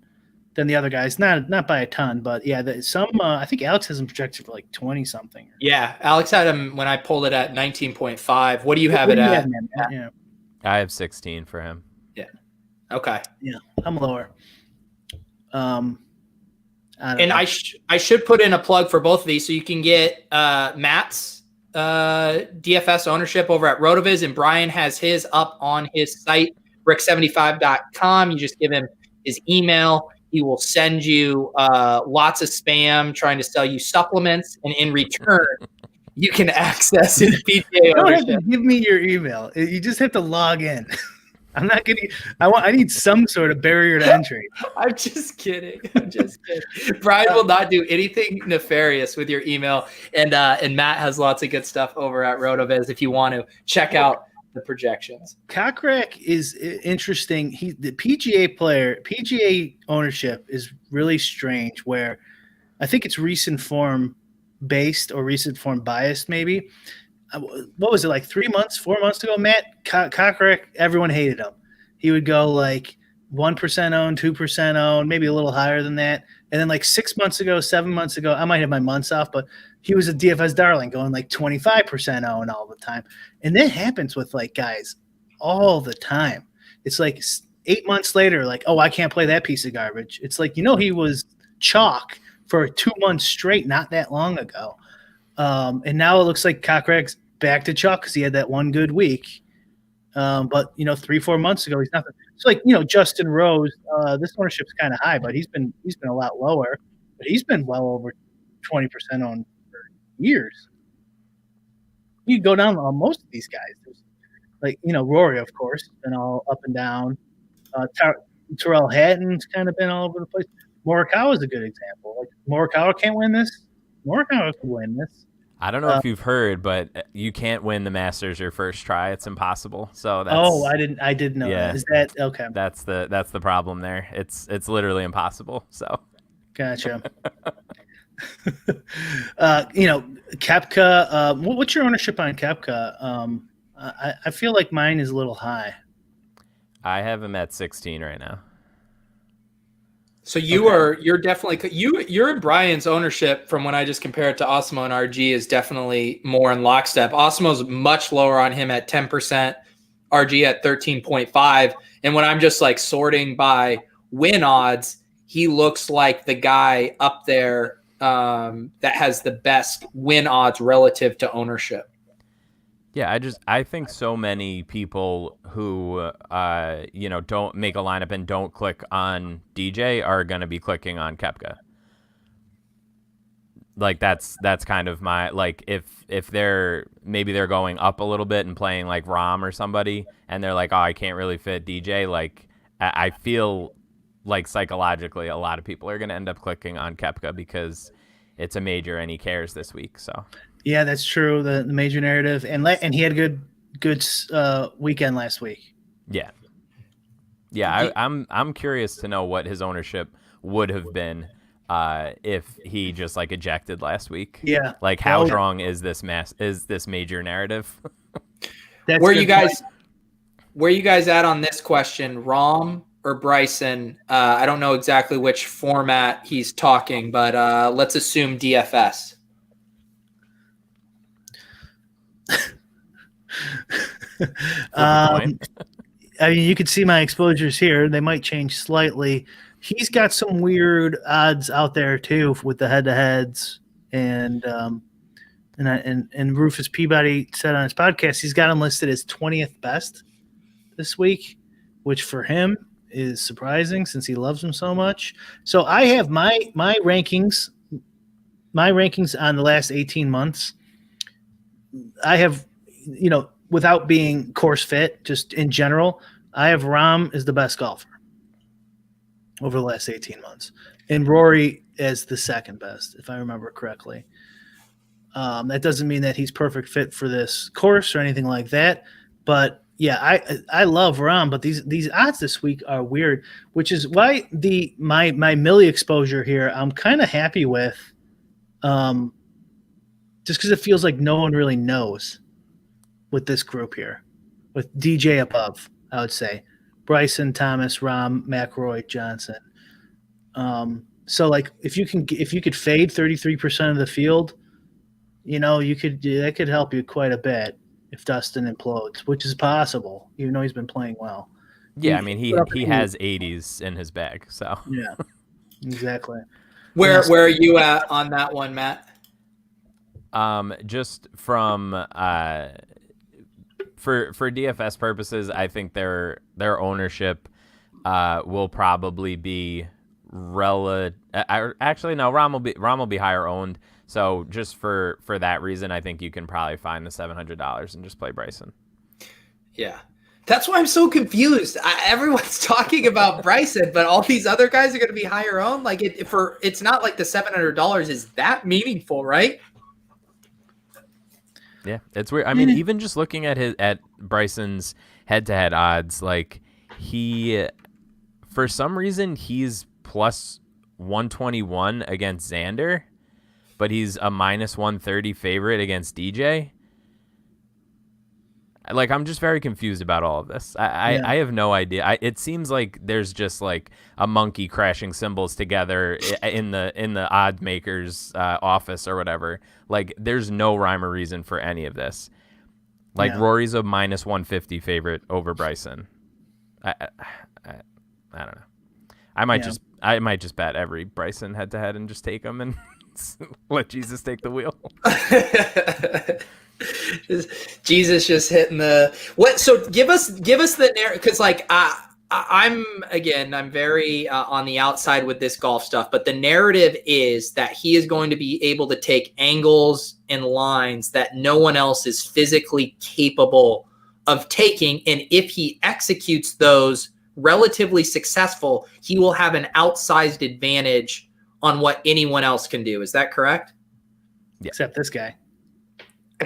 [SPEAKER 2] the other guys. Not by a ton, but yeah, I think Alex has him projected for like 20 something.
[SPEAKER 1] Yeah, Alex had him when I pulled it at 19.5. What do you have it at?
[SPEAKER 2] Yeah.
[SPEAKER 3] I have 16 for him.
[SPEAKER 1] Yeah. Okay.
[SPEAKER 2] Yeah, I'm lower.
[SPEAKER 1] I should put in a plug for both of these so you can get Matt's DFS ownership over at RotoViz, and Brian has his up on his site, brick75.com. You just give him his email. He will send you lots of spam trying to sell you supplements, and in return, you can access his PGA ownership.
[SPEAKER 2] You don't have to give me your email. You just have to log in. I'm not getting. I need some sort of barrier to entry.
[SPEAKER 1] I'm just kidding. Brian will not do anything nefarious with your email, and Matt has lots of good stuff over at RotoViz if you want to check out the projections.
[SPEAKER 2] Kokrak is interesting. The PGA ownership is really strange. Where I think it's recent form based or recent form biased, maybe. What was it, like 4 months ago, Matt? Kokrak, everyone hated him. He would go like 1% owned, 2% owned, maybe a little higher than that. And then like 7 months ago, I might have my months off, but he was a DFS darling going like 25% owned all the time. And that happens with like guys all the time. It's like 8 months later, like, oh, I can't play that piece of garbage. It's like, he was chalk for 2 months straight not that long ago. And now it looks like Kokrak's back to chalk because he had that one good week. But 3-4 months ago, he's nothing. It's like, Justin Rose, this ownership's kind of high, but he's been a lot lower, but he's been well over 20% on for years. You go down on most of these guys. There's like, Rory, of course, been all up and down. Terrell Hatton's kind of been all over the place. Morikawa is a good example. Like Morikawa can't win this. Morikawa can win this.
[SPEAKER 3] I don't know if you've heard, but you can't win the Masters your first try. It's impossible. So that's
[SPEAKER 2] I didn't know that. Is that okay?
[SPEAKER 3] That's the problem there. It's literally impossible. So
[SPEAKER 2] gotcha. Koepka. What's your ownership on Koepka? I feel like mine is a little high.
[SPEAKER 3] I have him at 16 right now.
[SPEAKER 1] So you're definitely you're in Brian's ownership from when I just compare it to Osmo and RG is definitely more in lockstep. Osmo's much lower on him at 10%, RG at 13.5. And when I'm just like sorting by win odds, he looks like the guy up there that has the best win odds relative to ownership.
[SPEAKER 3] Yeah, I think so many people who don't make a lineup and don't click on DJ are going to be clicking on Koepka. Like that's kind of my like if they're going up a little bit and playing like Rahm or somebody and they're like, oh, I can't really fit DJ. Like I feel like psychologically a lot of people are going to end up clicking on Koepka because it's a major and he cares this week. So.
[SPEAKER 2] Yeah, that's true. The major narrative, and he had a good weekend last week.
[SPEAKER 3] Yeah. I'm curious to know what his ownership would have been if he just like ejected last week.
[SPEAKER 2] Yeah,
[SPEAKER 3] like how strong is this major narrative?
[SPEAKER 1] Where you guys at on this question, Rahm or Bryson? I don't know exactly which format he's talking, but let's assume DFS.
[SPEAKER 2] I mean, you could see my exposures here. They might change slightly. He's got some weird odds out there too with the head-to-heads, and Rufus Peabody said on his podcast he's got him listed as 20th best this week, which for him is surprising since he loves him so much. So I have my rankings on the last 18 months. I have, without being course fit, just in general, I have Rahm as the best golfer over the last 18 months. And Rory as the second best, if I remember correctly. That doesn't mean that he's perfect fit for this course or anything like that. But, yeah, I love Rahm, but these odds this week are weird, which is why my Millie exposure here I'm kind of happy with. Just because it feels like no one really knows with this group here. With DJ above, I would say. Bryson, Thomas, Rahm, McIlroy, Johnson. So like if you could fade 33% of the field, that could help you quite a bit if Dustin implodes, which is possible, even though he's been playing well.
[SPEAKER 3] Yeah, I mean he has 80s in his bag, so
[SPEAKER 2] yeah, exactly.
[SPEAKER 1] Where are you at on that one, Matt?
[SPEAKER 3] Just from for DFS purposes, I think their ownership will probably be actually no, Rahm will be higher owned. So just for that reason, I think you can probably find the $700 and just play Bryson. Yeah.
[SPEAKER 1] That's why I'm so confused. Everyone's talking about Bryson, but all these other guys are going to be higher owned. Like it's not like the $700 is that meaningful, right?
[SPEAKER 3] Yeah, it's weird. I mean, even just looking at Bryson's head-to-head odds, like for some reason he's plus 121 against Xander, but he's a minus 130 favorite against DJ. Like, I'm just very confused about all of this. I have no idea. It seems like there's just like a monkey crashing symbols together in the odd maker's office or whatever. Like, there's no rhyme or reason for any of this. Like, Rory's a minus 150 favorite over Bryson. I don't know. I might just bet every Bryson head to head and just take him and let Jesus take the wheel.
[SPEAKER 1] Jesus just hitting the what? So give us the narrative, because like I'm very on the outside with this golf stuff, but the narrative is that he is going to be able to take angles and lines that no one else is physically capable of taking, and if he executes those relatively successful, he will have an outsized advantage on what anyone else can do. Is that correct?
[SPEAKER 3] Yeah.
[SPEAKER 2] Except this guy.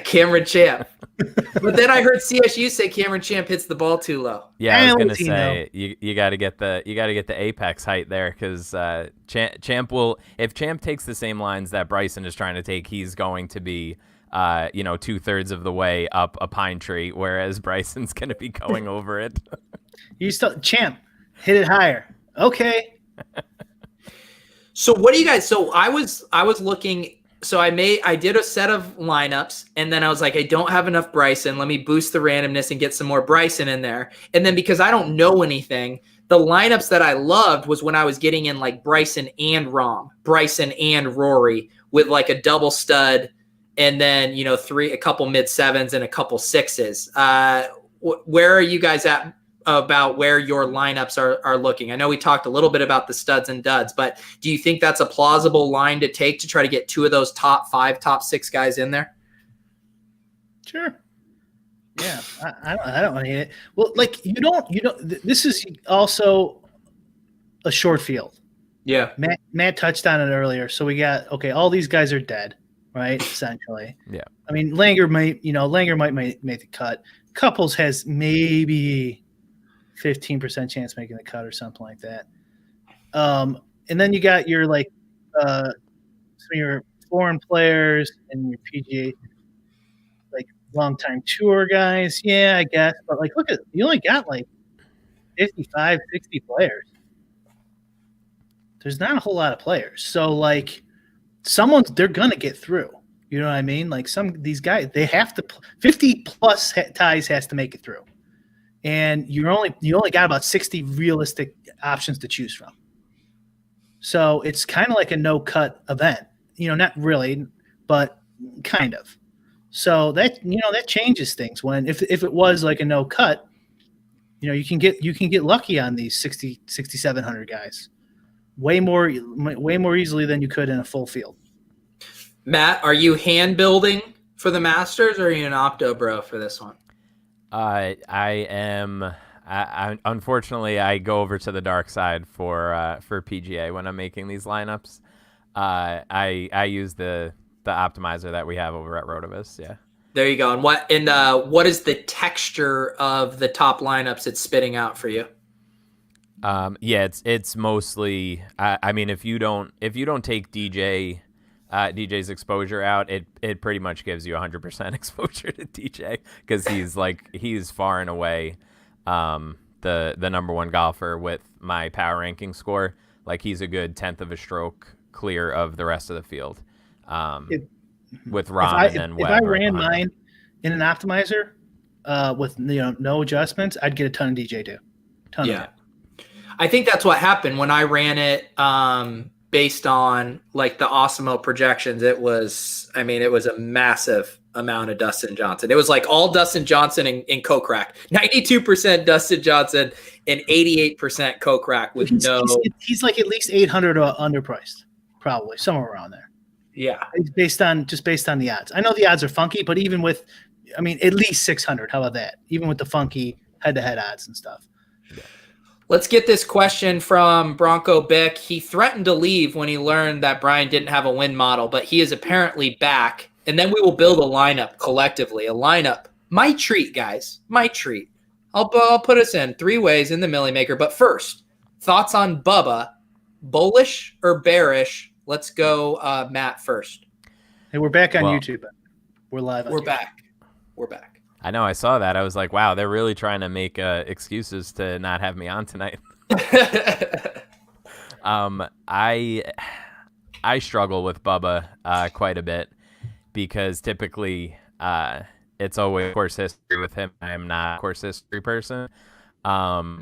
[SPEAKER 1] Cameron Champ. But then I heard CSU say Cameron Champ hits the ball too low.
[SPEAKER 3] Yeah, I was gonna say you got to get the apex height there, because Champ will, if Champ takes the same lines that Bryson is trying to take, he's going to be 2/3 of the way up a pine tree, whereas Bryson's gonna be going over it.
[SPEAKER 2] You still Champ hit it higher. Okay.
[SPEAKER 1] So what do you guys? So I was looking. So I did a set of lineups, and then I was like, I don't have enough Bryson. Let me boost the randomness and get some more Bryson in there. And then because I don't know anything, the lineups that I loved was when I was getting in like Bryson and Rahm, Bryson and Rory with like a double stud, and then a couple mid sevens and a couple sixes. Where are you guys at about where your lineups are looking? I know we talked a little bit about the studs and duds, but do you think that's a plausible line to take to try to get two of those top 5, top 6 guys in there?
[SPEAKER 2] Sure. Yeah, I don't want to hit it. Well, like you don't. This is also a short field.
[SPEAKER 1] Yeah.
[SPEAKER 2] Matt touched on it earlier. So we got all these guys are dead, right? Essentially.
[SPEAKER 3] Yeah.
[SPEAKER 2] I mean, Langer might make the cut. Couples has maybe 15% chance making the cut or something like that. And then you got your some of your foreign players and your PGA long-time tour guys. Yeah, I guess. But look at, you only got 55, 60 players. There's not a whole lot of players. So they're gonna get through. You know what I mean? Some of these guys, they have to 50 plus ties has to make it through. And you only got about 60 realistic options to choose from. So it's kind of like a no-cut event. Not really, but kind of. So that changes things. When if it was like a no-cut, you can get lucky on these 6,700 guys way more easily than you could in a full field.
[SPEAKER 1] Matt, are you hand building for the Masters, or are you an opto bro for this one?
[SPEAKER 3] I am. I unfortunately I go over to the dark side for PGA when I'm making these lineups. I use the optimizer that we have over at Rotoviz. Yeah.
[SPEAKER 1] There you go. And what is the texture of the top lineups it's spitting out for you?
[SPEAKER 3] Yeah, it's mostly. I mean, if you don't take DJ's exposure out, it pretty much gives you 100% exposure to DJ, because he's far and away the number one golfer with my power ranking score. He's a good 1/10 of a stroke clear of the rest of the field. With Rahm and then Webb.
[SPEAKER 2] If I ran mine in an optimizer with no adjustments, I'd get a ton of DJ too. Ton of it.
[SPEAKER 1] I think that's what happened when I ran it. Based on the Osmo projections, it was a massive amount of Dustin Johnson. It was all Dustin Johnson and Kokrak, 92% Dustin Johnson and 88% Kokrak with
[SPEAKER 2] he's at least 800 underpriced, probably somewhere around there.
[SPEAKER 1] Yeah.
[SPEAKER 2] Based on the odds. I know the odds are funky, but even with, at least 600. How about that? Even with the funky head-to-head odds and stuff. Yeah.
[SPEAKER 1] Let's get this question from Bronco Bick. He threatened to leave when he learned that Brian didn't have a win model, but he is apparently back. And then we will build a lineup collectively. A lineup. My treat, guys. My treat. I'll put us in 3 ways in the Millie Maker. But first, thoughts on Bubba. Bullish or bearish? Let's go Matt first.
[SPEAKER 2] Hey, we're back on YouTube. We're live on
[SPEAKER 1] We're
[SPEAKER 2] YouTube.
[SPEAKER 1] back. We're back.
[SPEAKER 3] I know. I saw that. I was like, wow, they're really trying to make excuses to not have me on tonight. I struggle with Bubba quite a bit, because typically it's always course history with him. I am not a course history person. That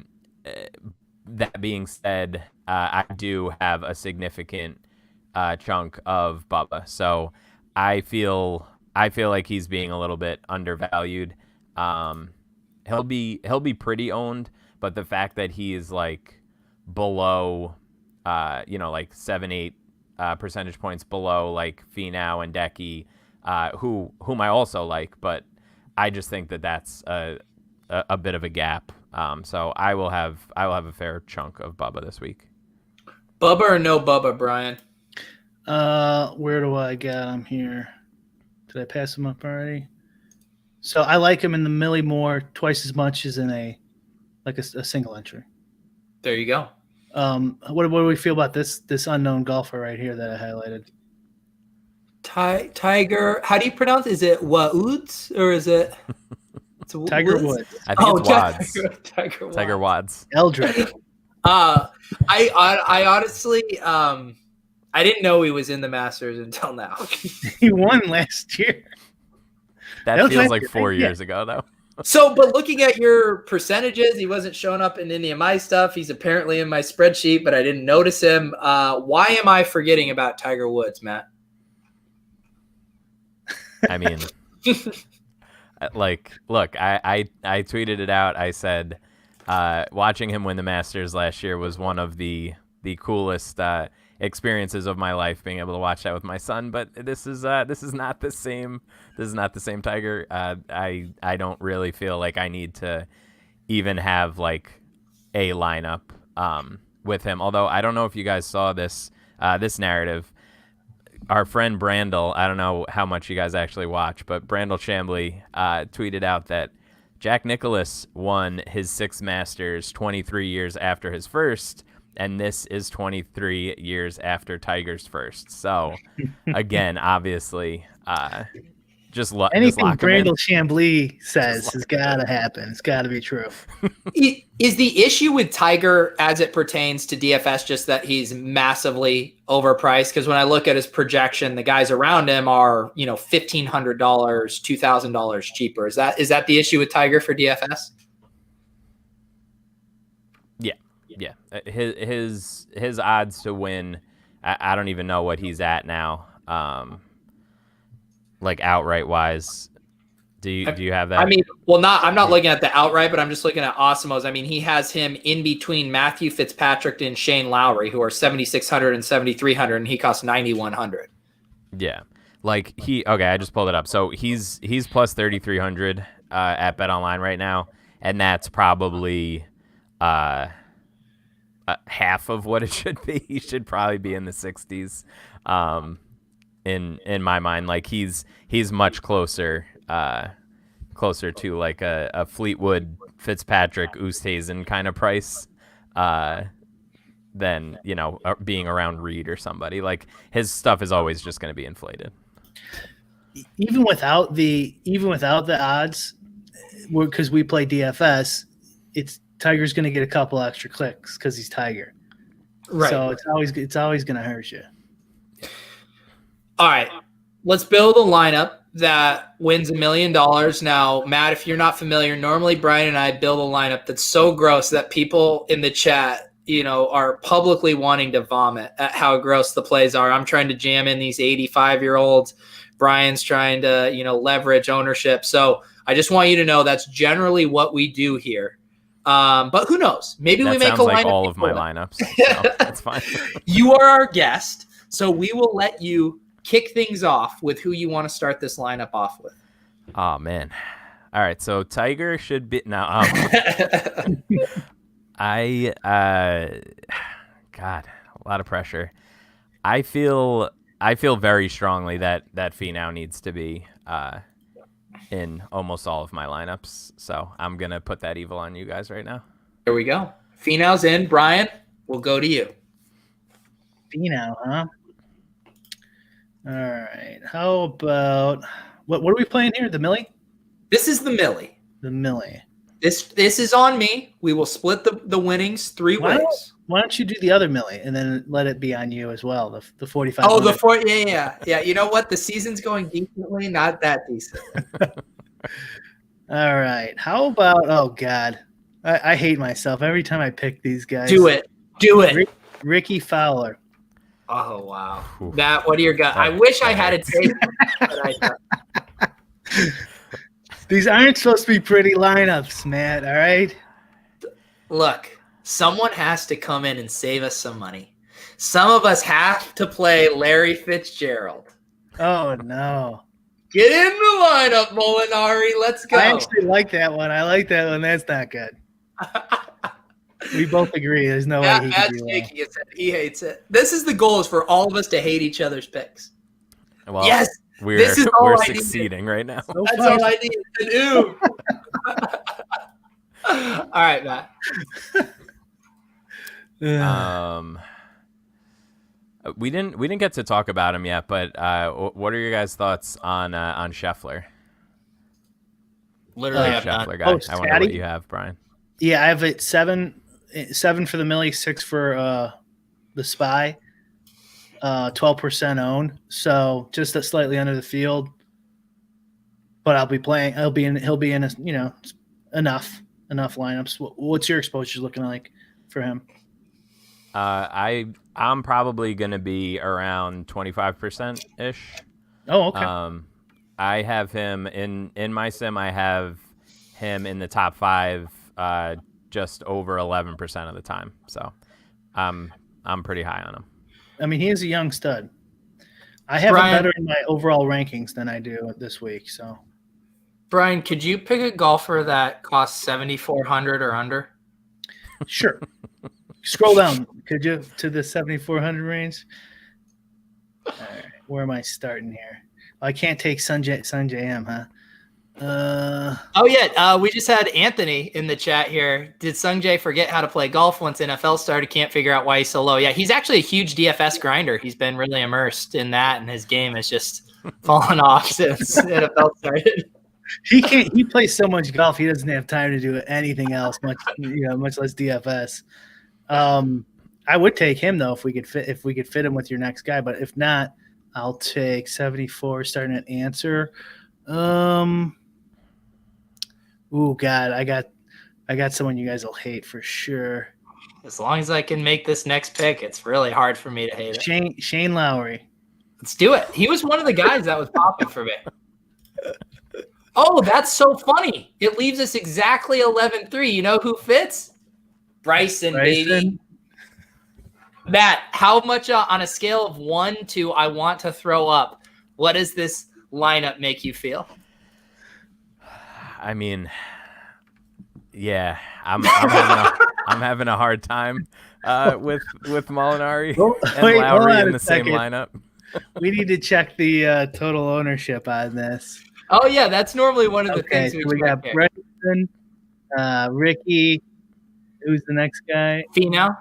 [SPEAKER 3] being said, I do have a significant chunk of Bubba, so I feel like he's being a little bit undervalued. He'll be pretty owned, but the fact that he is below, 7-8 percentage points below Finau and Decky, whom I also like, but I just think that that's a bit of a gap So I will have a fair chunk of Bubba this week.
[SPEAKER 1] Bubba or no Bubba, Brian?
[SPEAKER 2] Where do I got him here? Did I pass him up already? So I like him in the milli more, twice as much as in a single entry.
[SPEAKER 1] There you go.
[SPEAKER 2] What do we feel about this unknown golfer right here that I highlighted?
[SPEAKER 1] Tiger. How do you pronounce it? Is it Woods or is it
[SPEAKER 2] Tiger Woods?
[SPEAKER 3] I think it's Wads.
[SPEAKER 1] Tiger Woods.
[SPEAKER 3] Tiger Wads.
[SPEAKER 2] Eldrick.
[SPEAKER 1] I honestly I didn't know he was in the Masters until now.
[SPEAKER 2] He won last year.
[SPEAKER 3] That feels like 4 years ago, though.
[SPEAKER 1] So, but looking at your percentages, he wasn't showing up in any of my stuff. He's apparently in my spreadsheet, but I didn't notice him. Why am I forgetting about Tiger Woods, Matt?
[SPEAKER 3] I mean, look, I tweeted it out. I said, watching him win the Masters last year was one of the coolest experiences of my life, being able to watch that with my son. But this is not the same. This is not the same Tiger. I don't really feel like I need to even have like a lineup with him. Although I don't know if you guys saw this narrative. Our friend Brandel, I don't know how much you guys actually watch, but Brandel Chambly tweeted out that Jack Nicklaus won his sixth Masters 23 years after his first, and this is 23 years after Tiger's first. So, again, obviously,
[SPEAKER 2] anything
[SPEAKER 3] lock him in.
[SPEAKER 2] Brandel Chambly says has got to happen. It's got to be true.
[SPEAKER 1] Is the issue with Tiger as it pertains to DFS just that he's massively overpriced? Because when I look at his projection, the guys around him are, $1,500, $2,000 cheaper. Is that the issue with Tiger for DFS?
[SPEAKER 3] Yeah. His odds to win, I don't even know what he's at now. Like outright wise, do you have that?
[SPEAKER 1] I mean, I'm not looking at the outright, but I'm just looking at Osmos. I mean, he has him in between Matthew Fitzpatrick and Shane Lowry, who are 7,600 and 7,300, and he costs 9,100.
[SPEAKER 3] Yeah, I just pulled it up. So he's plus 3,300 at BetOnline right now, and that's probably half of what it should be. He should probably be in the 60s. In my mind, like he's much closer to like a Fleetwood Fitzpatrick Oosthuizen kind of price than being around Reed or somebody. Like his stuff is always just going to be inflated.
[SPEAKER 2] Even without the odds, because we play DFS, Tiger's going to get a couple extra clicks because he's Tiger.
[SPEAKER 1] Right.
[SPEAKER 2] So it's always going to hurt you.
[SPEAKER 1] All right, let's build a lineup that wins $1 million. Now, Matt, if you're not familiar, normally Brian and I build a lineup that's so gross that people in the chat, are publicly wanting to vomit at how gross the plays are. I'm trying to jam in these 85-year-olds. Brian's trying to, leverage ownership. So I just want you to know that's generally what we do here. But who knows? Maybe we make a lineup.
[SPEAKER 3] Like all of my lineups. So that's fine.
[SPEAKER 1] You are our guest, so we will let you kick things off with who you want to start this lineup off with.
[SPEAKER 3] Oh man. All right. So Tiger should be now. God, a lot of pressure. I feel very strongly that Finau needs to be in almost all of my lineups. So I'm going to put that evil on you guys right now.
[SPEAKER 1] There we go. Finau's in. Brian, we'll go to you.
[SPEAKER 2] Finau, huh? All right. How about what are we playing here? The Millie?
[SPEAKER 1] This is the Millie.
[SPEAKER 2] The Millie.
[SPEAKER 1] This is on me. We will split the winnings three ways.
[SPEAKER 2] Why don't you do the other Millie and then let it be on you as well? The 45.
[SPEAKER 1] Oh, the 40. Yeah. You know what? The season's going decently, not that decent.
[SPEAKER 2] All right. How about? Oh God, I hate myself every time I pick these guys.
[SPEAKER 1] Do it.
[SPEAKER 2] Ricky Fowler.
[SPEAKER 1] Oh wow! What do you got? I wish I had a tape.
[SPEAKER 2] These aren't supposed to be pretty lineups, Matt. All right.
[SPEAKER 1] Look, someone has to come in and save us some money. Some of us have to play Larry Fitzgerald.
[SPEAKER 2] Oh no!
[SPEAKER 1] Get in the lineup, Molinari. Let's go.
[SPEAKER 2] I actually like that one. That's not good. We both agree. There's no way he can
[SPEAKER 1] Matt's
[SPEAKER 2] do well.
[SPEAKER 1] shaking his head. He hates it. This is the goal: is for all of us to hate each other's picks.
[SPEAKER 3] Well,
[SPEAKER 1] Yes,
[SPEAKER 3] we're
[SPEAKER 1] this is all
[SPEAKER 3] we're
[SPEAKER 1] I needed.
[SPEAKER 3] succeeding right now.
[SPEAKER 2] So
[SPEAKER 1] That's
[SPEAKER 2] far,
[SPEAKER 1] all I need. An ooh. All right, Matt.
[SPEAKER 3] We didn't get to talk about him yet, but what are your guys' thoughts on Scheffler?
[SPEAKER 1] Literally, have
[SPEAKER 3] Scheffler
[SPEAKER 1] none.
[SPEAKER 3] guy.
[SPEAKER 2] Oh,
[SPEAKER 3] I wonder
[SPEAKER 2] Scotty?
[SPEAKER 3] what you have, Brian.
[SPEAKER 2] Yeah, I have it 7 for the Millie, 6 for the Spy, 12% owned. So just slightly under the field. But I'll be playing. He'll be in enough lineups. What's your exposure looking like for him?
[SPEAKER 3] I'm probably gonna be around 25% ish.
[SPEAKER 2] Oh, okay.
[SPEAKER 3] I have him in my sim. I have him in the top 5, just over 11% of the time. So, I'm pretty high on him.
[SPEAKER 2] I mean, he is a young stud. I have
[SPEAKER 1] Brian,
[SPEAKER 2] him better in my overall rankings than I do this week. So,
[SPEAKER 1] Brian, could you pick a golfer that costs 7,400 or under?
[SPEAKER 2] sure. Scroll down, could you, to the 7,400 range? All right, where am I starting here? I can't take Sanjay M, huh?
[SPEAKER 1] Oh yeah, we just had Anthony in the chat here. Did Sungjae forget how to play golf once NFL started? Can't figure out why he's so low. Yeah, he's actually a huge DFS grinder. He's been really immersed in that, and his game has just fallen off since NFL started.
[SPEAKER 2] He can't. He plays so much golf. He doesn't have time to do anything else. Much less DFS. I would take him though if we could fit him with your next guy. But if not, I'll take 74 starting at answer. Oh God, I got someone you guys will hate for sure.
[SPEAKER 1] As long as I can make this next pick, it's really hard for me to hate it.
[SPEAKER 2] Shane Lowry.
[SPEAKER 1] Let's do it. He was one of the guys that was popping for me. Oh, that's so funny. It leaves us exactly 11-3. You know who fits? Bryson, baby. Matt, how much on a scale of 1 to I want to throw up, what does this lineup make you feel?
[SPEAKER 3] I mean, yeah, I'm having a hard time with Molinari and Lowry in the same lineup.
[SPEAKER 2] We need to check the total ownership on this.
[SPEAKER 1] Oh yeah, that's normally one of the things
[SPEAKER 2] we got. Bryson, Ricky. Who's the next guy?
[SPEAKER 1] Finau.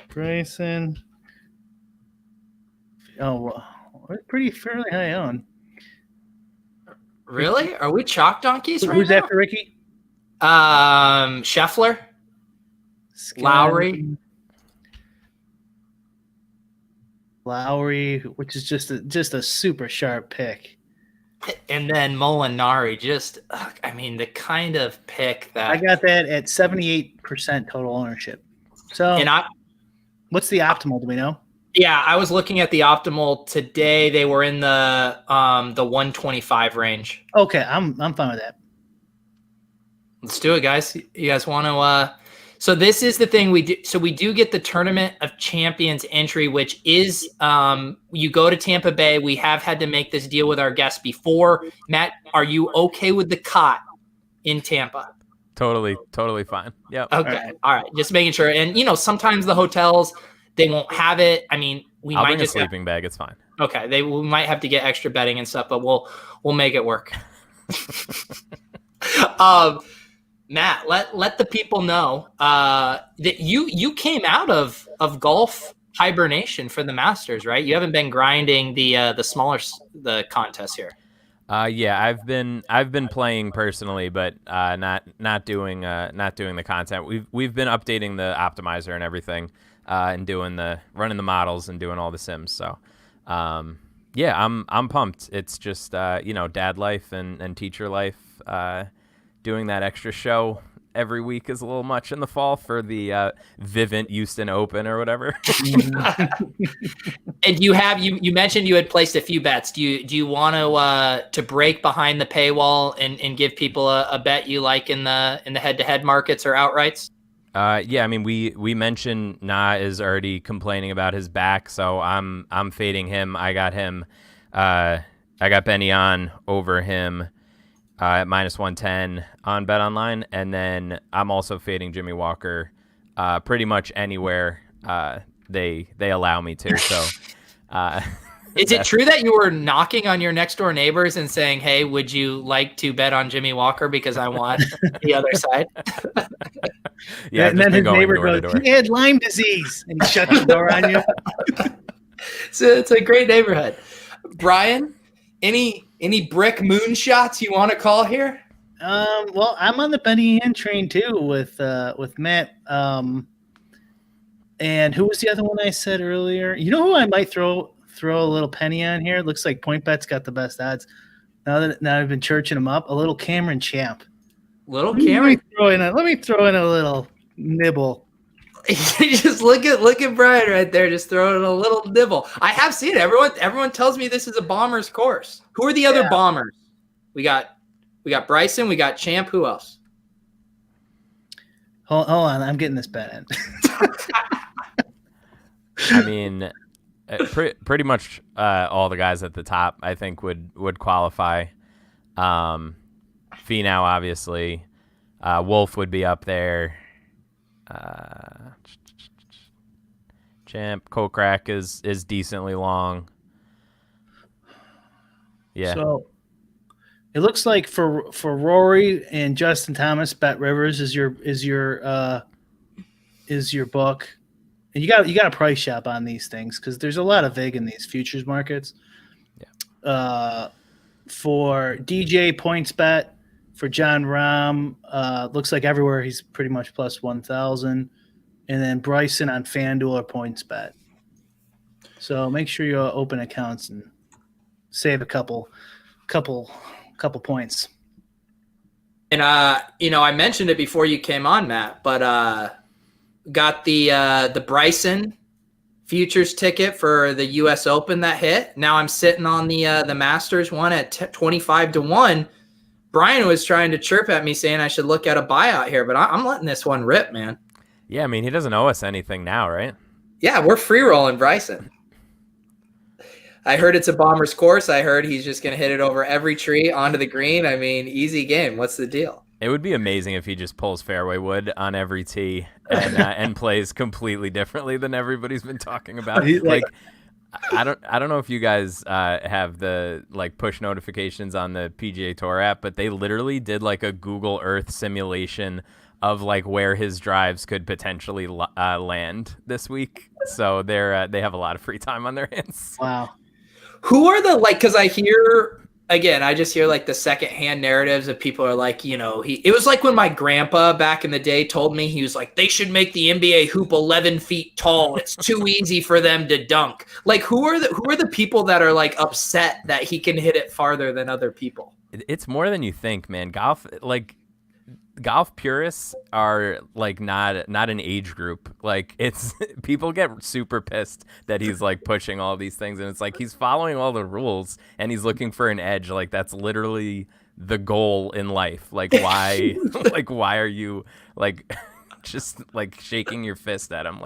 [SPEAKER 2] Bryson. Oh, we're pretty fairly high on.
[SPEAKER 1] Really? Are we chalk donkeys right
[SPEAKER 2] Who's
[SPEAKER 1] now?
[SPEAKER 2] after Ricky?
[SPEAKER 1] Scheffler.
[SPEAKER 2] Lowry, which is just a super sharp pick.
[SPEAKER 1] And then Molinari, the kind of pick that
[SPEAKER 2] I got that at 78% total ownership. So, what's the optimal? Do we know?
[SPEAKER 1] Yeah, I was looking at the optimal today. They were in the 125 range.
[SPEAKER 2] Okay, I'm fine with that.
[SPEAKER 1] Let's do it, guys. You guys want to? So this is the thing we do. So we do get the Tournament of Champions entry, which is you go to Tampa Bay. We have had to make this deal with our guests before. Matt, are you okay with the cot in Tampa?
[SPEAKER 3] Totally fine. Yep.
[SPEAKER 1] Okay. All right. Just making sure. And sometimes the hotels, they won't have it. I mean,
[SPEAKER 3] I'll
[SPEAKER 1] might
[SPEAKER 3] bring
[SPEAKER 1] just
[SPEAKER 3] a sleeping bag. It's fine.
[SPEAKER 1] Okay. We might have to get extra bedding and stuff, but we'll make it work. Matt, let the people know that you came out of golf hibernation for the Masters, right? You haven't been grinding the smaller contests here.
[SPEAKER 3] Yeah, I've been playing personally, but not doing the content. We've been updating the optimizer and everything, and running the models and doing all the sims. So, yeah, I'm pumped. It's just dad life and teacher life. Doing that extra show every week is a little much in the fall for the Vivint Houston Open or whatever.
[SPEAKER 1] And you mentioned you had placed a few bets. Do you want to break behind the paywall and give people a bet you like in the head-to-head markets or outrights?
[SPEAKER 3] Yeah, I mean we mentioned Na is already complaining about his back, so I'm fading him. I got him. I got Benny on over him. at -110 on BetOnline, and then I'm also fading Jimmy Walker pretty much anywhere they allow me to. So,
[SPEAKER 1] is it true that you were knocking on your next door neighbors and saying, "Hey, would you like to bet on Jimmy Walker because I want the other side"?
[SPEAKER 2] Yeah, and then his neighbor goes, "He had Lyme disease," and he shuts the door on you.
[SPEAKER 1] So it's a great neighborhood. Brian, any brick moonshots you want to call here?
[SPEAKER 2] Well, I'm on the Benny Hinn train too with Matt. And who was the other one I said earlier? You know who I might throw a little penny on here? It looks like PointBet's got the best odds. Now I've been churching them up, a little Cameron Champ.
[SPEAKER 1] Little Cameron.
[SPEAKER 2] Let me throw in a little nibble.
[SPEAKER 1] Just look at Brian right there, just throwing in a little nibble. I have seen it. Everyone tells me this is a bomber's course. Who are the other bombers? We got Bryson, we got Champ. Who else?
[SPEAKER 2] Hold on, I'm getting this bet in.
[SPEAKER 3] I mean, pretty much all the guys at the top, I think, would qualify. Finau, obviously. Wolf would be up there. Champ, Kokrak is decently long. Yeah.
[SPEAKER 2] So it looks like for Rory and Justin Thomas, Bet Rivers is your book. And you got a price shop on these things because there's a lot of vig in these futures markets.
[SPEAKER 3] Yeah.
[SPEAKER 2] For DJ points bet for John Rahm, looks like everywhere he's pretty much plus 1,000, and then Bryson on FanDuel or points bet. So make sure you open accounts and save a couple points.
[SPEAKER 1] And I mentioned it before you came on, Matt, but got the Bryson futures ticket for the U.S. Open that hit. Now I'm sitting on the Masters one at 25-1. Brian was trying to chirp at me saying I should look at a buyout here, but I'm letting this one rip, man.
[SPEAKER 3] Yeah, I mean, he doesn't owe us anything now, right?
[SPEAKER 1] Yeah, we're free rolling Bryson. I heard it's a bomber's course. I heard he's just going to hit it over every tree onto the green. I mean, easy game. What's the deal?
[SPEAKER 3] It would be amazing if he just pulls fairway wood on every tee and plays completely differently than everybody's been talking about. Like, I don't know if you guys have the push notifications on the PGA Tour app, but they literally did a Google Earth simulation of where his drives could potentially land this week. So they have a lot of free time on their hands.
[SPEAKER 2] Wow.
[SPEAKER 1] Who are the because I hear again, I just hear the secondhand narratives of people are it was like when my grandpa back in the day told me, he was like, they should make the NBA hoop 11 feet tall. It's too easy for them to dunk. Who are the people that are upset that he can hit it farther than other people?
[SPEAKER 3] It's more than you think, man. Golf purists are not an age group. It's people get super pissed that he's pushing all these things, and it's he's following all the rules and he's looking for an edge. That's literally the goal in life. Why why are you just shaking your fist at him?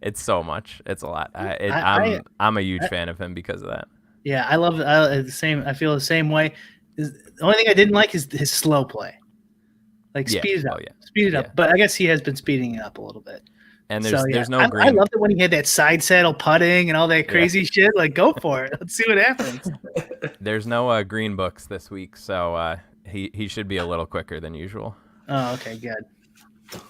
[SPEAKER 3] It's so much. It's a lot. I'm a huge fan of him because of that.
[SPEAKER 2] Yeah, I love the same. I feel the same way. The only thing I didn't like is his slow play. Speed it up. Oh, yeah. Speed it up. But I guess he has been speeding it up a little bit.
[SPEAKER 3] And there's no green.
[SPEAKER 2] I loved it when he had that side saddle putting and all that crazy shit. Go for it. Let's see what happens.
[SPEAKER 3] There's no green books this week, so he should be a little quicker than usual.
[SPEAKER 2] Oh, okay, good.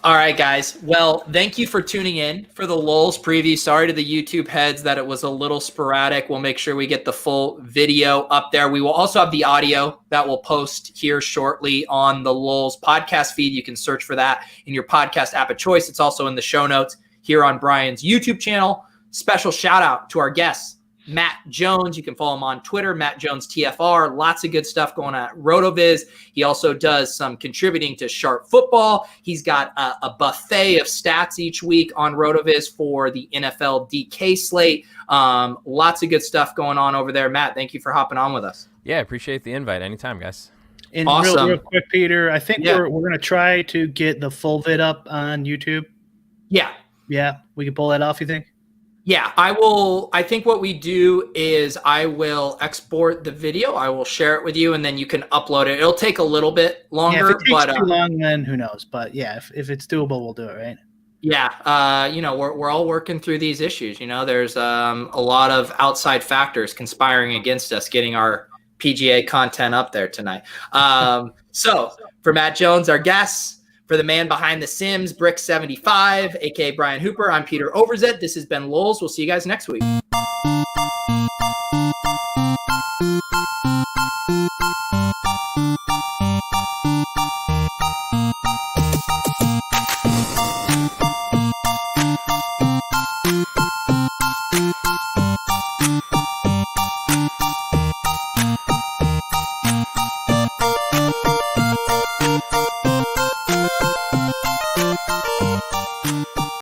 [SPEAKER 1] All right, guys. Well, thank you for tuning in for the Lolz preview. Sorry to the YouTube heads that it was a little sporadic. We'll make sure we get the full video up there. We will also have the audio that we'll post here shortly on the Lolz podcast feed. You can search for that in your podcast app of choice. It's also in the show notes here on Brian's YouTube channel. Special shout out to our guests, Matt Jones. You can follow him on Twitter, Matt Jones TFR. Lots of good stuff going on at RotoViz. He also does some contributing to Sharp Football. He's got a buffet of stats each week on RotoViz for the NFL DK slate. Lots of good stuff going on over there. Matt, thank you for hopping on with us.
[SPEAKER 3] Yeah, appreciate the invite. Anytime, guys.
[SPEAKER 2] And
[SPEAKER 1] awesome.
[SPEAKER 2] real quick, Peter, I think we're going to try to get the full vid up on YouTube.
[SPEAKER 1] Yeah.
[SPEAKER 2] Yeah, we can pull that off, you think?
[SPEAKER 1] Yeah, I will. I think what we do is I will export the video. I will share it with you, and then you can upload it. It'll take a little bit longer,
[SPEAKER 2] Yeah, if it takes
[SPEAKER 1] but
[SPEAKER 2] too long, then who knows? But yeah, if it's doable, we'll do it, right?
[SPEAKER 1] yeah, we're all working through these issues. There's a lot of outside factors conspiring against us getting our PGA content up there tonight. So for Matt Jones, our guest, for the man behind the Sims, Brick75, aka Brian Hooper, I'm Peter Overzet. This has been Lolz. We'll see you guys next week.